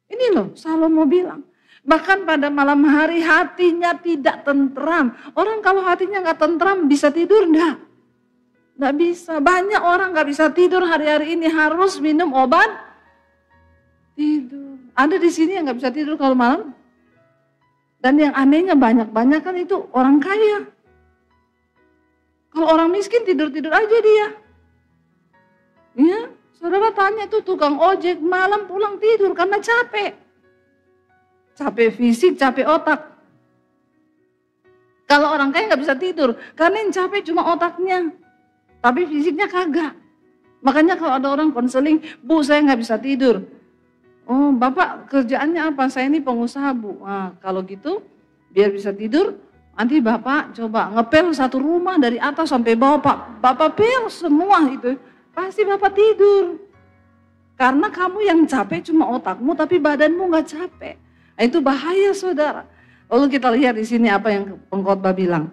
Ini loh, Salomo bilang. Bahkan pada malam hari hatinya tidak tentram. Orang kalau hatinya nggak tentram bisa tidur enggak? Nggak bisa. Banyak orang nggak bisa tidur hari-hari ini, harus minum obat tidur. Ada di sini yang nggak bisa tidur kalau malam? Dan yang anehnya banyak-banyak kan itu orang kaya. Kalau orang miskin tidur-tidur aja dia. Ya, saudara tanya tuh tukang ojek malam pulang tidur karena capek. Capek fisik, capek otak. Kalau orang kaya nggak bisa tidur karena yang capek cuma otaknya. Tapi fisiknya kagak. Makanya kalau ada orang konseling, Bu saya nggak bisa tidur. Oh Bapak kerjaannya apa? Saya ini pengusaha Bu. Nah, kalau gitu biar bisa tidur, nanti Bapak coba ngepel satu rumah dari atas sampai bawah, Bapak pel semua itu, pasti Bapak tidur. Karena kamu yang capek cuma otakmu, tapi badanmu nggak capek. Nah, itu bahaya saudara. Lalu kita lihat di sini apa yang pengkhotbah bilang.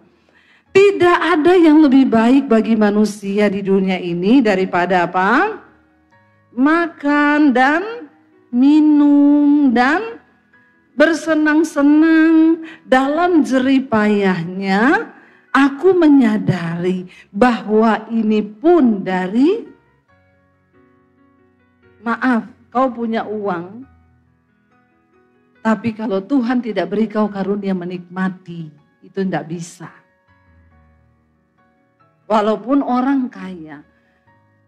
Tidak ada yang lebih baik bagi manusia di dunia ini daripada apa? Makan dan minum dan bersenang-senang dalam jeripayahnya. Aku menyadari bahwa ini pun dari, maaf, kau punya uang, tapi kalau Tuhan tidak beri kau karunia menikmati, itu tidak bisa. Walaupun orang kaya,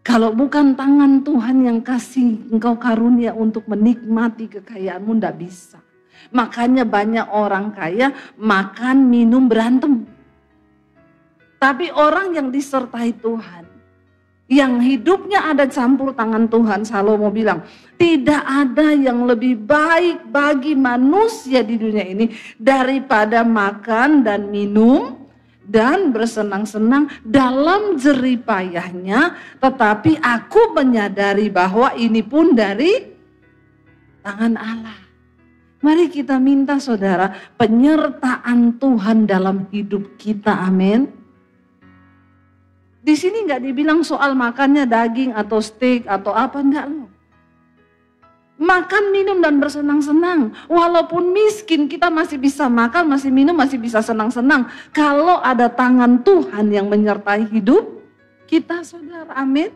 kalau bukan tangan Tuhan yang kasih engkau karunia untuk menikmati kekayaanmu, tidak bisa. Makanya banyak orang kaya makan, minum, berantem. Tapi orang yang disertai Tuhan, yang hidupnya ada campur tangan Tuhan, Salomo bilang, tidak ada yang lebih baik bagi manusia di dunia ini daripada makan dan minum dan bersenang-senang dalam jeripayahnya. Tetapi aku menyadari bahwa ini pun dari tangan Allah. Mari kita minta saudara penyertaan Tuhan dalam hidup kita, amin. Di sini nggak dibilang soal makannya daging atau steak atau apa, enggak loh. Makan, minum, dan bersenang-senang. Walaupun miskin, kita masih bisa makan, masih minum, masih bisa senang-senang. Kalau ada tangan Tuhan yang menyertai hidup kita, saudara. Amin.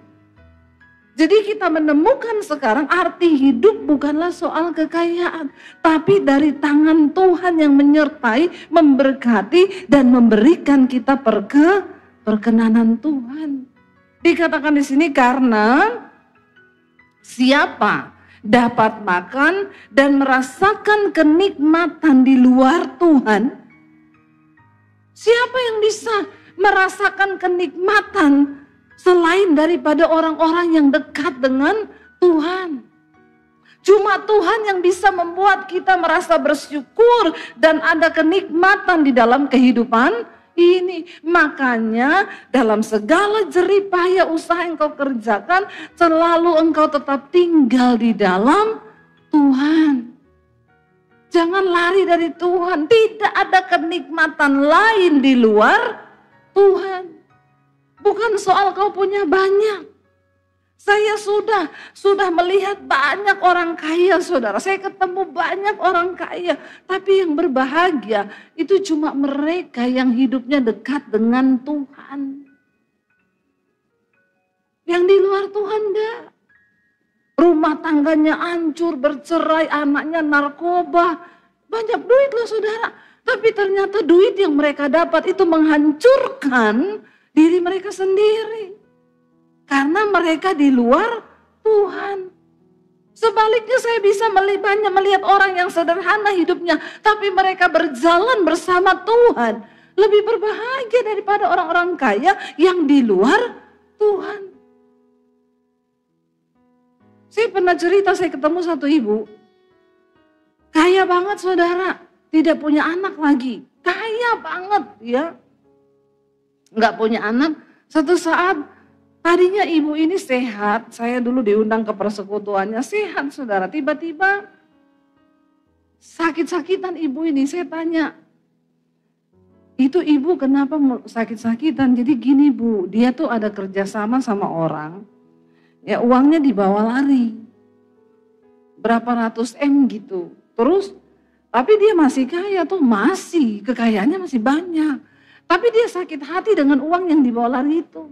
Jadi kita menemukan sekarang arti hidup bukanlah soal kekayaan. Tapi dari tangan Tuhan yang menyertai, memberkati, dan memberikan kita perkenanan Tuhan. Dikatakan di sini karena siapa dapat makan dan merasakan kenikmatan di luar Tuhan. Siapa yang bisa merasakan kenikmatan selain daripada orang-orang yang dekat dengan Tuhan? Cuma Tuhan yang bisa membuat kita merasa bersyukur dan ada kenikmatan di dalam kehidupan ini. Makanya dalam segala jerih payah usaha yang kau kerjakan, selalu engkau tetap tinggal di dalam Tuhan. Jangan lari dari Tuhan. Tidak ada kenikmatan lain di luar Tuhan. Bukan soal kau punya banyak. Saya sudah melihat banyak orang kaya, saudara. Saya ketemu banyak orang kaya. Tapi yang berbahagia itu cuma mereka yang hidupnya dekat dengan Tuhan. Yang di luar Tuhan enggak. Rumah tangganya hancur, bercerai, anaknya narkoba. Banyak duit loh, saudara. Tapi ternyata duit yang mereka dapat itu menghancurkan diri mereka sendiri. Karena mereka di luar Tuhan. Sebaliknya saya bisa banyak melihat orang yang sederhana hidupnya. Tapi mereka berjalan bersama Tuhan. Lebih berbahagia daripada orang-orang kaya yang di luar Tuhan. Saya pernah cerita, saya ketemu satu ibu. Kaya banget, saudara. Tidak punya anak lagi. Kaya banget ya. Nggak punya anak. Satu saat tadinya ibu ini sehat, saya dulu diundang ke persekutuannya, sehat saudara. Tiba-tiba sakit-sakitan ibu ini, saya tanya, itu ibu kenapa sakit-sakitan? Jadi gini bu, dia tuh ada kerjasama sama orang, ya uangnya dibawa lari, berapa ratus M gitu. Terus, tapi dia masih kaya tuh, masih, kekayaannya masih banyak. Tapi dia sakit hati dengan uang yang dibawa lari itu.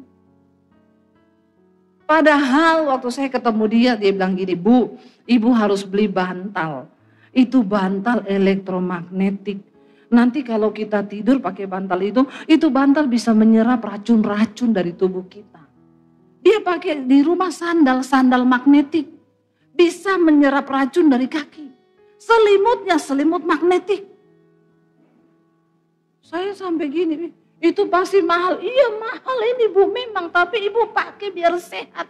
Padahal waktu saya ketemu dia bilang gini, bu, ibu harus beli bantal. Itu bantal elektromagnetik. Nanti kalau kita tidur pakai bantal itu bantal bisa menyerap racun-racun dari tubuh kita. Dia pakai di rumah sandal magnetik. Bisa menyerap racun dari kaki. Selimutnya selimut magnetik. Saya sampai gini, itu pasti mahal. Iya mahal ini bu memang, tapi ibu pakai biar sehat.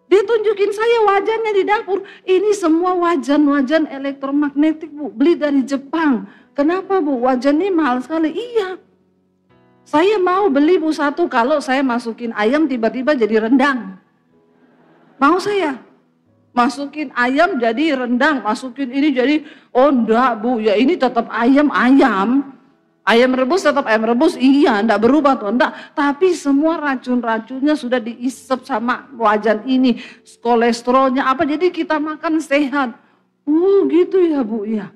Dia tunjukin saya wajannya di dapur. Ini semua wajan elektromagnetik bu, beli dari Jepang. Kenapa bu? Wajan ini mahal sekali. Iya. Saya mau beli bu satu, kalau saya masukin ayam tiba-tiba jadi rendang. Mau saya? Masukin ayam jadi rendang, masukin ini jadi, oh enggak bu, ya ini tetap ayam. Ayam rebus tetap ayam rebus, iya enggak berubah tuh, enggak. Tapi semua racun-racunnya sudah diisep sama wajan ini, kolesterolnya apa, jadi kita makan sehat. Oh gitu ya bu, iya.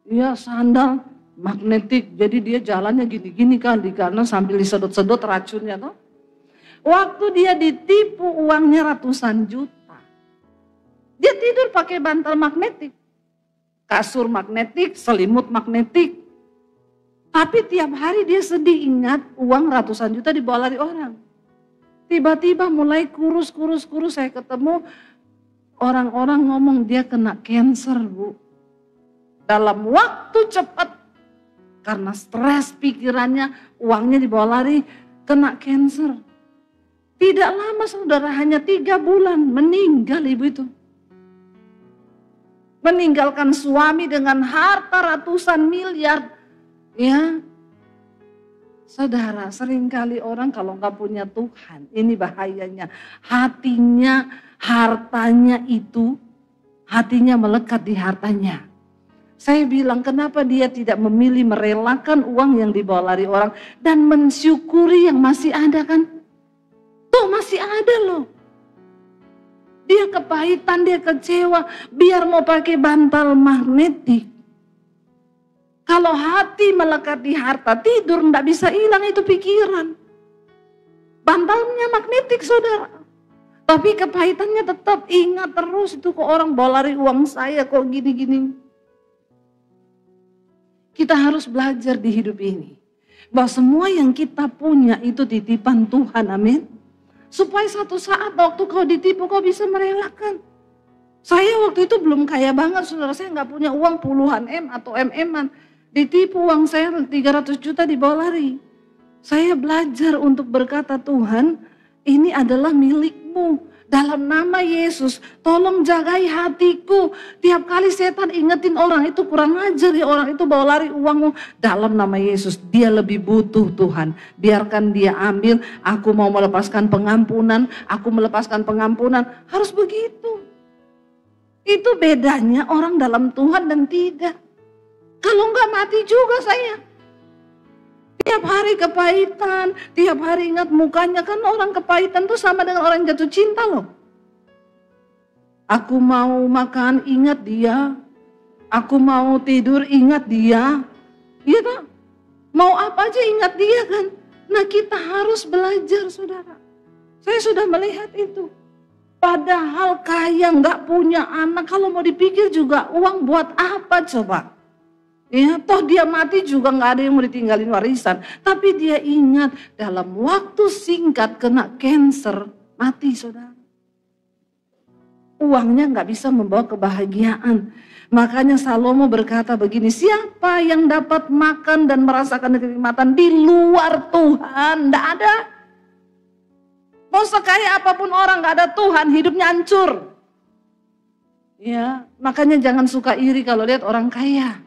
Iya sandal magnetik, jadi dia jalannya gini-gini kan, karena sambil disedot-sedot racunnya tuh. Waktu dia ditipu uangnya ratusan juta. Dia tidur pakai bantal magnetik, kasur magnetik, selimut magnetik. Tapi tiap hari dia sedih ingat uang ratusan juta dibawa lari orang. Tiba-tiba mulai kurus, saya ketemu orang-orang ngomong dia kena cancer bu. Dalam waktu cepat, karena stres pikirannya, uangnya dibawa lari, kena cancer. Tidak lama saudara, hanya 3 bulan meninggal ibu itu. Meninggalkan suami dengan harta ratusan miliar. Ya, saudara, seringkali orang kalau nggak punya Tuhan, ini bahayanya. Hatinya, hartanya itu, hatinya melekat di hartanya. Saya bilang, kenapa dia tidak memilih merelakan uang yang dibawa lari orang dan mensyukuri yang masih ada kan? Tuh masih ada loh. Dia kepahitan, dia kecewa, biar mau pakai bantal magnetik. Kalau hati melekat di harta, tidur enggak bisa hilang itu pikiran. Bantalnya magnetik saudara. Tapi kepahitannya tetap ingat terus, itu kok orang bawa lari uang saya kok gini-gini. Kita harus belajar di hidup ini. Bahwa semua yang kita punya itu titipan Tuhan, amin. Supaya satu saat waktu kau ditipu kau bisa merelakan. Saya waktu itu belum kaya banget saudara, saya nggak punya uang puluhan M atau MM-an. Ditipu uang saya 300 juta dibawa lari. Saya belajar untuk berkata, Tuhan ini adalah milikmu. Dalam nama Yesus tolong jagai hatiku. Tiap kali setan ingetin orang itu kurang ajar ya, orang itu bawa lari uangmu. Dalam nama Yesus dia lebih butuh Tuhan. Biarkan dia ambil, aku mau melepaskan pengampunan. Aku melepaskan pengampunan, harus begitu. Itu bedanya orang dalam Tuhan dan tidak. Kalau enggak mati juga saya. Tiap hari kepahitan, tiap hari ingat mukanya. Kan orang kepahitan tuh sama dengan orang jatuh cinta loh. Aku mau makan ingat dia. Aku mau tidur ingat dia. Iya tak? Mau apa aja ingat dia kan. Nah kita harus belajar saudara. Saya sudah melihat itu. Padahal kaya nggak punya anak. Kalau mau dipikir juga uang buat apa coba. Ya, toh dia mati juga nggak ada yang mau ditinggalin warisan. Tapi dia ingat dalam waktu singkat kena cancer, mati saudara. Uangnya nggak bisa membawa kebahagiaan. Makanya Salomo berkata begini, siapa yang dapat makan dan merasakan kenikmatan di luar Tuhan? Nggak ada. Mau sekaya apapun orang nggak ada Tuhan, hidupnya hancur. Ya, makanya jangan suka iri kalau lihat orang kaya.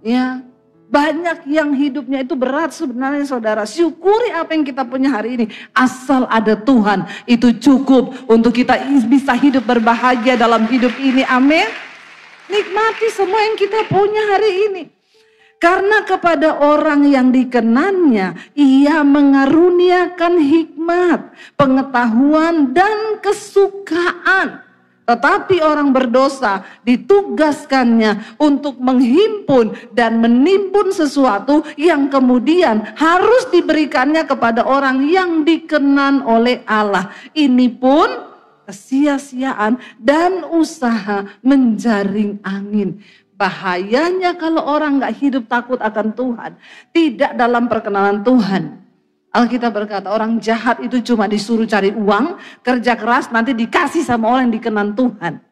Ya, banyak yang hidupnya itu berat sebenarnya saudara. Syukuri apa yang kita punya hari ini. Asal ada Tuhan itu cukup untuk kita bisa hidup berbahagia dalam hidup ini. Amin. Nikmati semua yang kita punya hari ini. Karena kepada orang yang dikenannya, ia mengaruniakan hikmat, pengetahuan dan kesukaan. Tetapi orang berdosa ditugaskannya untuk menghimpun dan menimbun sesuatu yang kemudian harus diberikannya kepada orang yang dikenan oleh Allah. Ini pun kesia-siaan dan usaha menjaring angin. Bahayanya kalau orang gak hidup takut akan Tuhan, tidak dalam perkenanan Tuhan. Alkitab berkata orang jahat itu cuma disuruh cari uang, kerja keras nanti dikasih sama orang yang dikenan Tuhan.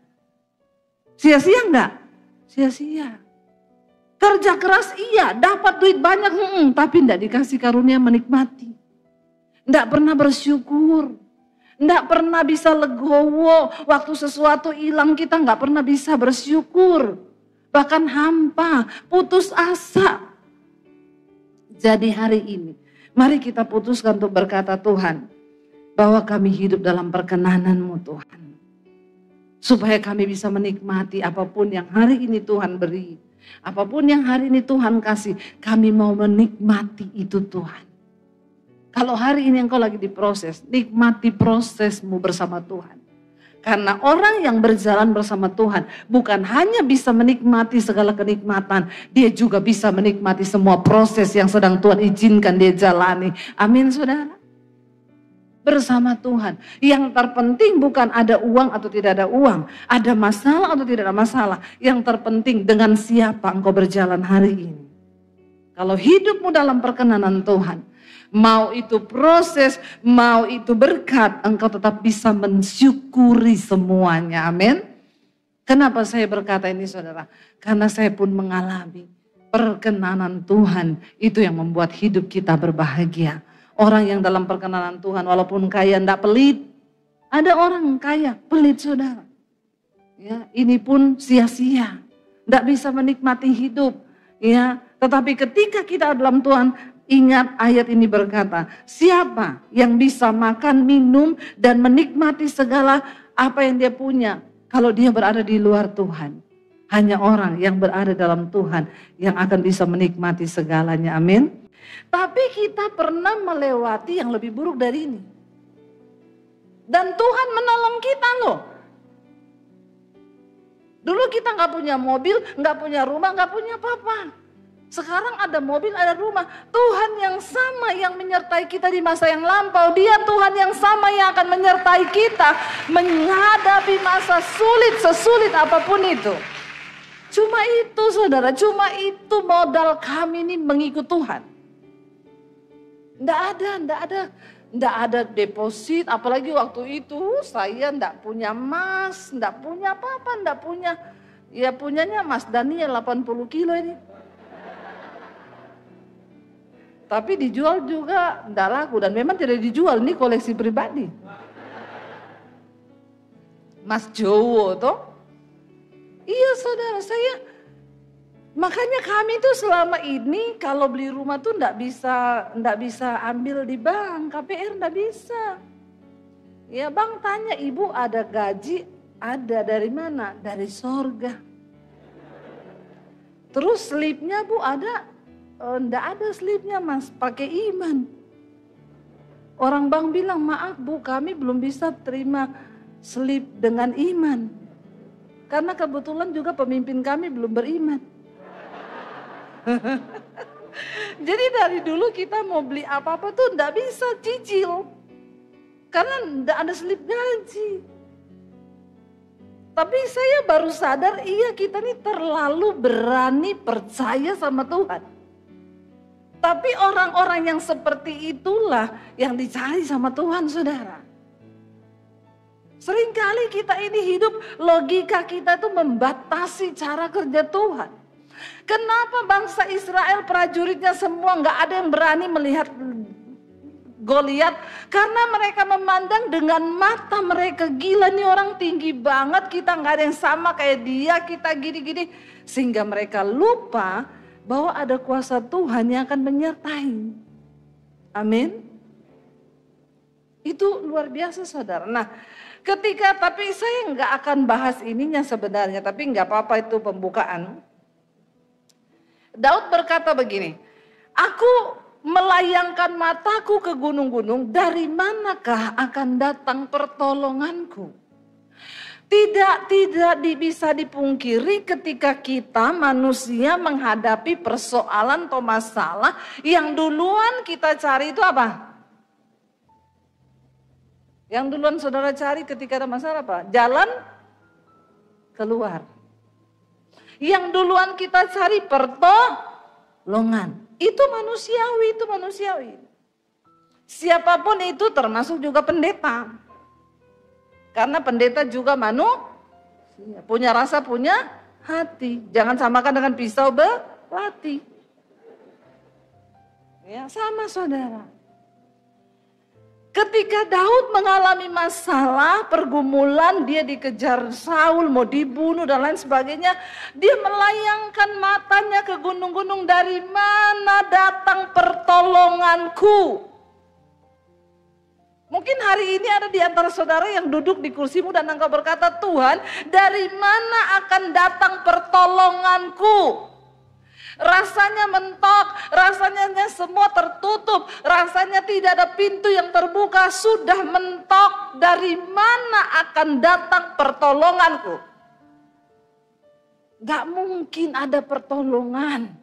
Sia-sia enggak? Sia-sia. Kerja keras iya, dapat duit banyak, tapi enggak dikasih karunia menikmati. Enggak pernah bersyukur. Enggak pernah bisa legowo, waktu sesuatu hilang kita enggak pernah bisa bersyukur. Bahkan hampa, putus asa. Jadi hari ini mari kita putuskan untuk berkata Tuhan, bahwa kami hidup dalam perkenanan-Mu Tuhan. Supaya kami bisa menikmati apapun yang hari ini Tuhan beri. Apapun yang hari ini Tuhan kasih, kami mau menikmati itu Tuhan. Kalau hari ini engkau lagi diproses, nikmati prosesmu bersama Tuhan. Karena orang yang berjalan bersama Tuhan bukan hanya bisa menikmati segala kenikmatan, dia juga bisa menikmati semua proses yang sedang Tuhan izinkan dia jalani. Amin saudara. Bersama Tuhan. Yang terpenting bukan ada uang atau tidak ada uang, ada masalah atau tidak ada masalah. Yang terpenting dengan siapa engkau berjalan hari ini. Kalau hidupmu dalam perkenanan Tuhan, mau itu proses, mau itu berkat, engkau tetap bisa mensyukuri semuanya. Amin. Kenapa saya berkata ini saudara? Karena saya pun mengalami perkenanan Tuhan. Itu yang membuat hidup kita berbahagia. Orang yang dalam perkenanan Tuhan walaupun kaya tidak pelit. Ada orang kaya pelit saudara. Ya, ini pun sia-sia. Tidak bisa menikmati hidup. Ya, tetapi ketika kita dalam Tuhan, ingat ayat ini berkata, siapa yang bisa makan, minum, dan menikmati segala apa yang dia punya. Kalau dia berada di luar Tuhan. Hanya orang yang berada dalam Tuhan yang akan bisa menikmati segalanya. Amin. Tapi kita pernah melewati yang lebih buruk dari ini. Dan Tuhan menolong kita loh. Dulu kita nggak punya mobil, nggak punya rumah, nggak punya apa-apa. Sekarang ada mobil, ada rumah. Tuhan yang sama yang menyertai kita di masa yang lampau. Dia Tuhan yang sama yang akan menyertai kita menghadapi masa sulit, sesulit apapun itu. Cuma itu saudara, cuma itu modal kami ini mengikut Tuhan. Nggak ada deposit, apalagi waktu itu saya nggak punya emas, nggak punya apa-apa, nggak punya. Ya punyanya Mas Daniel 80 kilo ini. Tapi dijual juga nggak laku dan memang tidak dijual, ini koleksi pribadi. Mas Jowo toh? Iya saudara, makanya kami tuh selama ini kalau beli rumah tuh nggak bisa ambil di bank, KPR nggak bisa. Ya bang tanya, ibu ada gaji, ada dari mana? Dari sorga. Terus slipnya bu ada? Nggak ada slipnya mas, pakai iman. Orang bank bilang, maaf bu kami belum bisa terima slip dengan iman. Karena kebetulan juga pemimpin kami belum beriman. Jadi dari dulu kita mau beli apa-apa tuh nggak bisa cicil. Karena nggak ada slip gaji. Tapi saya baru sadar, iya kita nih terlalu berani percaya sama Tuhan. Tapi orang-orang yang seperti itulah yang dicari sama Tuhan saudara. Seringkali kita ini hidup, logika kita itu membatasi cara kerja Tuhan. Kenapa bangsa Israel prajuritnya semua nggak ada yang berani melihat Goliat? Karena mereka memandang dengan mata mereka, gila nih orang tinggi banget, kita nggak ada yang sama kayak dia, kita gini-gini. Sehingga mereka lupa bahwa ada kuasa Tuhan yang akan menyertai. Amin. Itu luar biasa saudara. Nah tapi saya nggak akan bahas ininya sebenarnya, tapi nggak apa-apa itu pembukaan. Daud berkata begini, aku melayangkan mataku ke gunung-gunung, dari manakah akan datang pertolonganku? Tidak bisa dipungkiri ketika kita manusia menghadapi persoalan atau masalah, yang duluan kita cari itu apa? Yang duluan saudara cari ketika ada masalah apa? Jalan keluar. Yang duluan kita cari pertolongan. Itu manusiawi. Siapapun itu termasuk juga pendeta. Karena pendeta juga punya rasa, punya hati. Jangan samakan dengan pisau belati. Ya, sama saudara. Ketika Daud mengalami masalah, pergumulan, dia dikejar Saul, mau dibunuh dan lain sebagainya. Dia melayangkan matanya ke gunung-gunung, dari mana datang pertolonganku? Mungkin hari ini ada di antara saudara yang duduk di kursimu dan engkau berkata, Tuhan, dari mana akan datang pertolonganku? Rasanya mentok, rasanya semua tertutup, rasanya tidak ada pintu yang terbuka, sudah mentok. Dari mana akan datang pertolonganku? Gak mungkin ada pertolongan.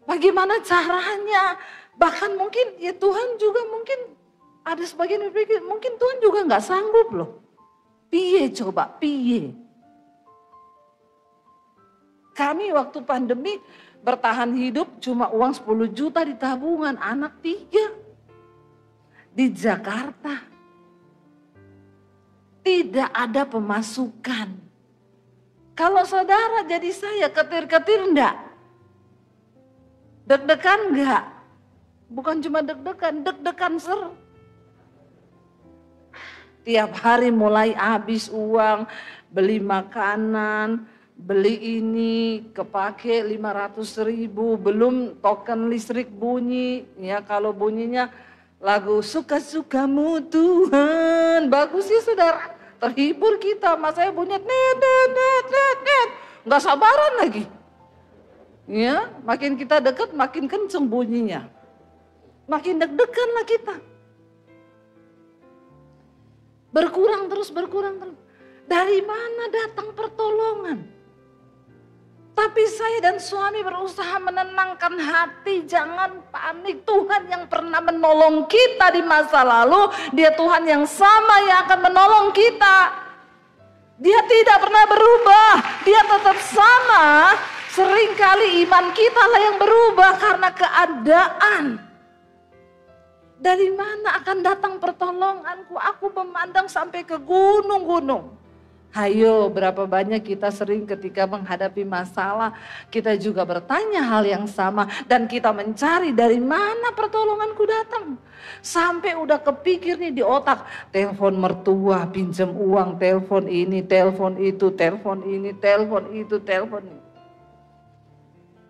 Bagaimana caranya? Bahkan mungkin ya Tuhan juga mungkin ada sebagian yang berpikir, mungkin Tuhan juga gak sanggup loh. Piye coba, piye? Kami waktu pandemi bertahan hidup cuma uang 10 juta di tabungan, anak 3 di Jakarta. Tidak ada pemasukan. Kalau saudara jadi saya, ketir-ketir enggak? Deg-degan enggak? Bukan cuma deg-degan Tiap hari mulai habis uang, beli makanan, beli ini, kepake 500.000, belum token listrik bunyi. Ya kalau bunyinya lagu suka-sukamu Tuhan, bagus ya saudara, terhibur kita. Mas saya bunyi net, nggak sabaran lagi. Ya, makin kita dekat makin kenceng bunyinya, makin deg-degan lah kita. Berkurang terus, berkurang terus. Dari mana datang pertolongan? Tapi saya dan suami berusaha menenangkan hati, jangan panik. Tuhan yang pernah menolong kita di masa lalu, Dia Tuhan yang sama yang akan menolong kita. Dia tidak pernah berubah, Dia tetap sama. Seringkali iman kita lah yang berubah karena keadaan. Dari mana akan datang pertolonganku? Aku memandang sampai ke gunung-gunung. Hayo, berapa banyak kita sering ketika menghadapi masalah, kita juga bertanya hal yang sama dan kita mencari dari mana pertolonganku datang. Sampai udah kepikir nih di otak, telepon mertua, pinjam uang, telepon ini, telepon itu, telepon ini, telepon itu, telepon ini.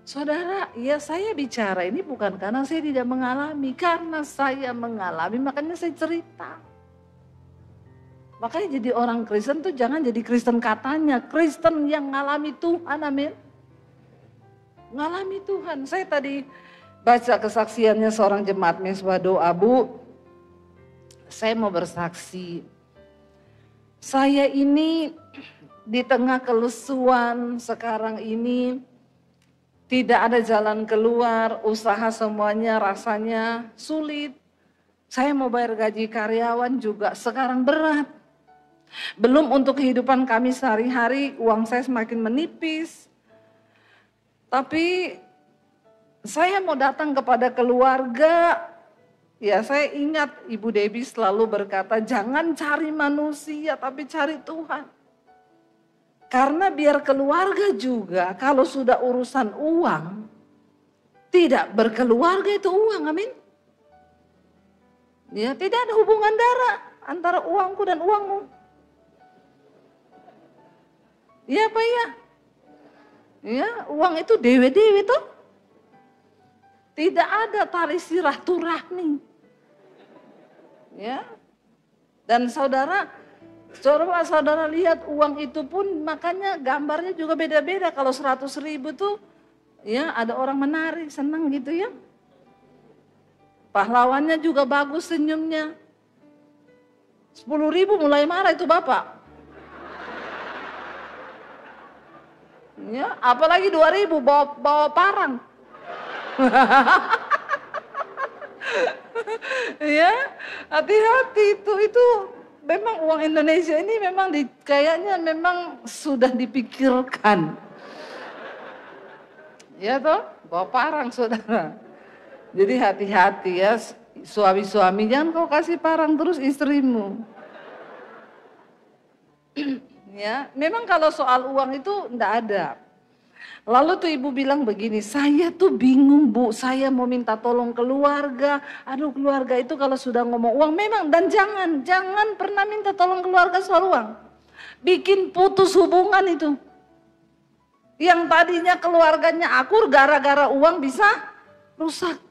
Saudara, ya saya bicara ini bukan karena saya tidak mengalami, karena saya mengalami makanya saya cerita. Makanya jadi orang Kristen tuh jangan jadi Kristen katanya, Kristen yang ngalami Tuhan, amin. Ngalami Tuhan. Saya tadi baca kesaksiannya seorang jemaat Mesbah Doa, Bu. Saya mau bersaksi. Saya ini di tengah kelesuan sekarang ini tidak ada jalan keluar, usaha semuanya rasanya sulit. Saya mau bayar gaji karyawan juga sekarang berat. Belum untuk kehidupan kami sehari-hari, uang saya semakin menipis. Tapi saya mau datang kepada keluarga, ya saya ingat Ibu Debbie selalu berkata, jangan cari manusia tapi cari Tuhan. Karena biar keluarga juga kalau sudah urusan uang, tidak berkeluarga itu uang, amin. Ya, tidak ada hubungan darah antara uangku dan uangmu. Iya Pak ya? Ya, uang itu dewe-dewe tuh. Tidak ada tali silaturahmi. Ya. Dan saudara lihat uang itu pun makanya gambarnya juga beda-beda. Kalau 100.000 tuh ya ada orang menari, senang gitu ya. Pahlawannya juga bagus senyumnya. 10.000 mulai marah itu Bapak. Ya, apalagi 2.000 bawa parang. Ya, hati-hati itu memang uang Indonesia ini memang kayaknya memang sudah dipikirkan. Ya toh, bawa parang saudara. Jadi hati-hati ya, suami-suami jangan kau kasih parang terus istrimu. Ya, memang kalau soal uang itu enggak ada. Lalu tuh ibu bilang begini, saya tuh bingung Bu, saya mau minta tolong keluarga. Aduh keluarga itu kalau sudah ngomong uang memang, dan jangan pernah minta tolong keluarga soal uang. Bikin putus hubungan itu. Yang tadinya keluarganya akur gara-gara uang bisa rusak.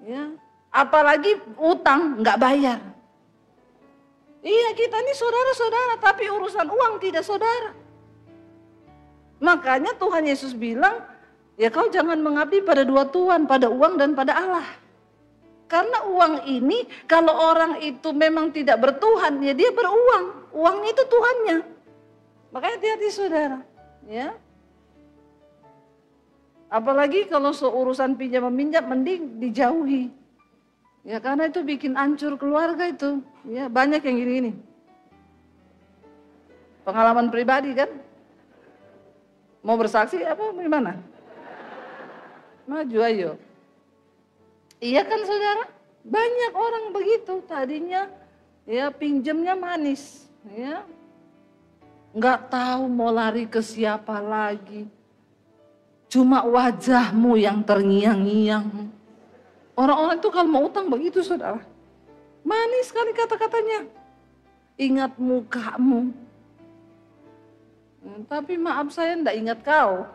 Ya, apalagi utang nggak bayar. Iya kita ini saudara-saudara, tapi urusan uang tidak saudara. Makanya Tuhan Yesus bilang, ya kau jangan mengabdi pada dua Tuhan, pada uang dan pada Allah. Karena uang ini, kalau orang itu memang tidak bertuhan, ya dia beruang. Uangnya itu Tuhannya. Makanya hati-hati saudara. Ya. Apalagi kalau urusan pinjam-meminjam, mending dijauhi. Ya karena itu bikin hancur keluarga itu. Ya banyak yang gini-gini. Pengalaman pribadi kan. Mau bersaksi apa gimana? Maju ayo. Iya kan saudara? Banyak orang begitu tadinya ya pinjamnya manis. Ya. Nggak tahu mau lari ke siapa lagi. Cuma wajahmu yang terngiang-ngiang. Orang-orang itu kalau mau utang begitu saudara. Manis sekali kata-katanya. Ingat mukamu. Tapi maaf saya enggak ingat kau.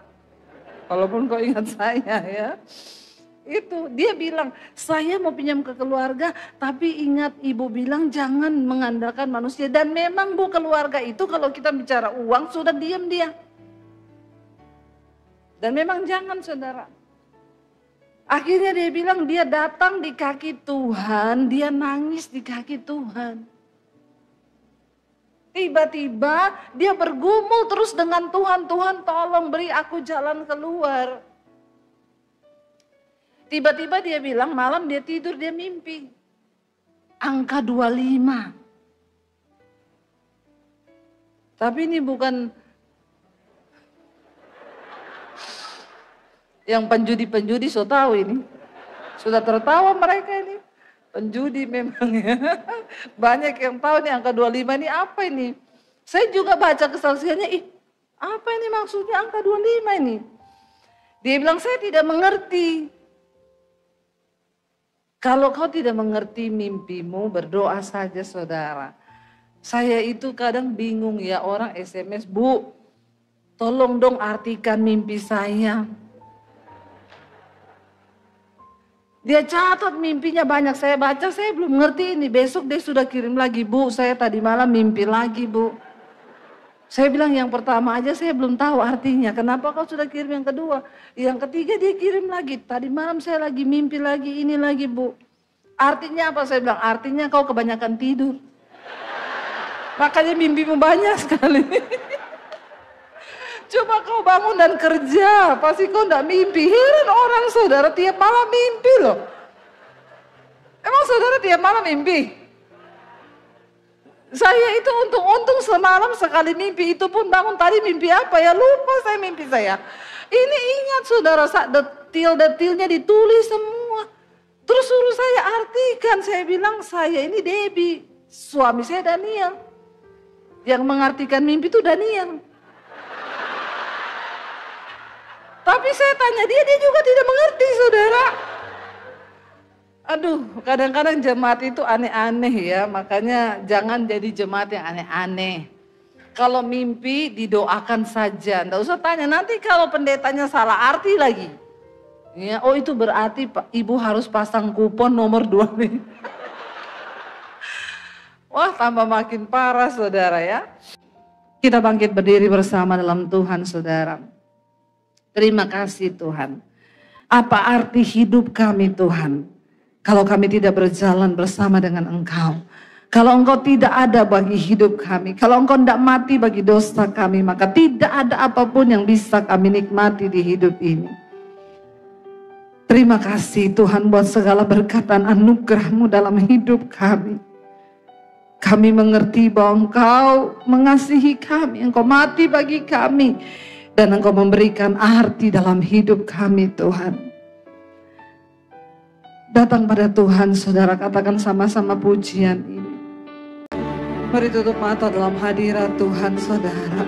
Walaupun kau ingat saya ya. Itu dia bilang, saya mau pinjam ke keluarga. Tapi ingat ibu bilang jangan mengandalkan manusia. Dan memang Bu keluarga itu kalau kita bicara uang sudah diam dia. Dan memang jangan saudara. Akhirnya dia bilang dia datang di kaki Tuhan, dia nangis di kaki Tuhan. Tiba-tiba dia bergumul terus dengan Tuhan. Tuhan tolong beri aku jalan keluar. Tiba-tiba dia bilang malam dia tidur dia mimpi. Angka 25. Tapi ini bukan yang penjudi-penjudi so tahu ini. Sudah tertawa mereka ini. Penjudi memang ya. Banyak yang tahu nih angka 25 ini apa ini. Saya juga baca kesaksiannya, apa ini maksudnya angka 25 ini. Dia bilang saya tidak mengerti. Kalau kau tidak mengerti mimpimu, berdoa saja saudara. Saya itu kadang bingung ya orang SMS, Bu, tolong dong artikan mimpi saya. Dia catat mimpinya banyak, saya baca, saya belum ngerti ini. Besok dia sudah kirim lagi, Bu, saya tadi malam mimpi lagi, Bu. Saya bilang yang pertama aja saya belum tahu artinya. Kenapa kau sudah kirim yang kedua? Yang ketiga dia kirim lagi. Tadi malam saya lagi mimpi lagi, ini lagi, Bu. Artinya apa? Saya bilang, artinya kau kebanyakan tidur. Makanya mimpimu banyak sekali. Coba kau bangun dan kerja, pasti kau enggak mimpi. Heran orang saudara tiap malam mimpi loh. Emang saudara tiap malam mimpi? Saya itu untung semalam sekali mimpi, itu pun bangun tadi mimpi apa ya, lupa saya mimpi saya. Ini ingat saudara, detil-detilnya ditulis semua. Terus suruh saya artikan, saya bilang saya ini Debbie, suami saya Daniel. Yang mengartikan mimpi itu Daniel. Tapi saya tanya dia juga tidak mengerti saudara. Aduh, kadang-kadang jemaat itu aneh-aneh ya, makanya jangan jadi jemaat yang aneh-aneh. Kalau mimpi didoakan saja, enggak usah tanya, nanti kalau pendetanya salah arti lagi. Ya, oh itu berarti ibu harus pasang kupon nomor 2 nih. Wah, tambah makin parah saudara ya. Kita bangkit berdiri bersama dalam Tuhan saudara. Terima kasih Tuhan. Apa arti hidup kami Tuhan? Kalau kami tidak berjalan bersama dengan Engkau. Kalau Engkau tidak ada bagi hidup kami. Kalau Engkau tidak mati bagi dosa kami. Maka tidak ada apapun yang bisa kami nikmati di hidup ini. Terima kasih Tuhan buat segala berkatan anugerah-Mu dalam hidup kami. Kami mengerti bahwa Engkau mengasihi kami. Engkau mati bagi kami. Dan Engkau memberikan arti dalam hidup kami Tuhan. Datang pada Tuhan saudara, katakan sama-sama pujian ini. Mari tutup mata dalam hadirat Tuhan saudara.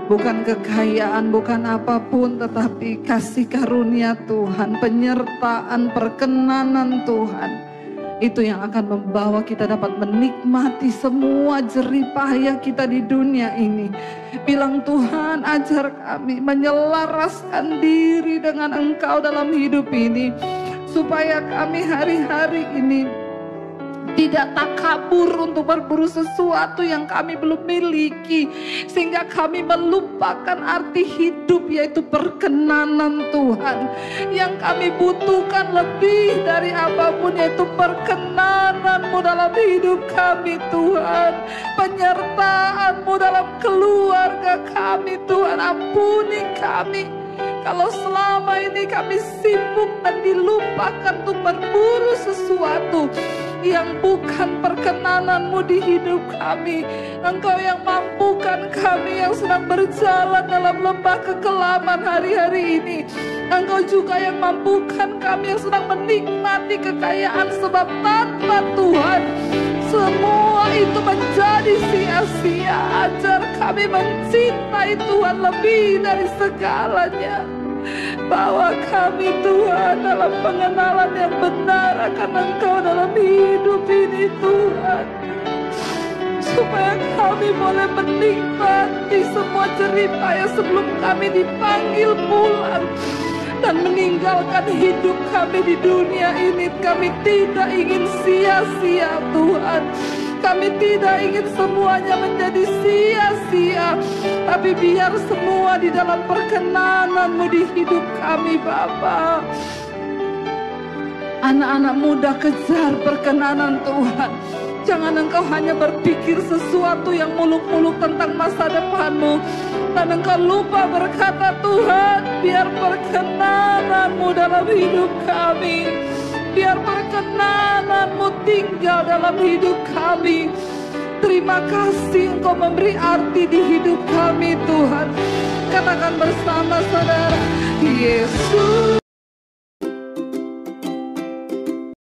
Bukan kekayaan, bukan apapun, tetapi kasih karunia Tuhan, penyertaan, perkenanan Tuhan. Itu yang akan membawa kita dapat menikmati semua jerih payah kita di dunia ini. Bilang Tuhan ajar kami menyelaraskan diri dengan Engkau dalam hidup ini. Supaya kami hari-hari ini tidak takabur untuk berburu sesuatu yang kami belum miliki. Sehingga kami melupakan arti hidup, yaitu perkenanan Tuhan. Yang kami butuhkan lebih dari apapun, yaitu perkenanan-Mu dalam hidup kami Tuhan. Penyertaan-Mu dalam keluarga kami Tuhan. Ampuni kami kalau selama ini kami sibuk dan dilupakan untuk berburu sesuatu yang bukan perkenanan-Mu di hidup kami. Engkau yang mampukan kami yang sedang berjalan dalam lembah kekelaman hari-hari ini. Engkau juga yang mampukan kami yang sedang menikmati kekayaan, sebab tanpa Tuhan semua itu menjadi sia-sia. Ajar kami mencintai Tuhan lebih dari segalanya. Bawa kami Tuhan dalam pengenalan yang benar akan Engkau dalam hidup ini Tuhan. Supaya kami boleh menikmati semua jerih payah sebelum kami dipanggil pulang. Dan meninggalkan hidup kami di dunia ini. Kami tidak ingin sia-sia Tuhan. Kami tidak ingin semuanya menjadi sia-sia. Tapi biar semua di dalam perkenanan-Mu di hidup kami Bapa. Anak-anak muda kejar perkenanan Tuhan. Jangan engkau hanya berpikir sesuatu yang muluk-muluk tentang masa depanmu, dan engkau lupa berkata, Tuhan, biar perkenanan-Mu dalam hidup kami, biar perkenanan-Mu tinggal dalam hidup kami. Terima kasih Engkau memberi arti di hidup kami, Tuhan. Katakan bersama saudara, Yesus.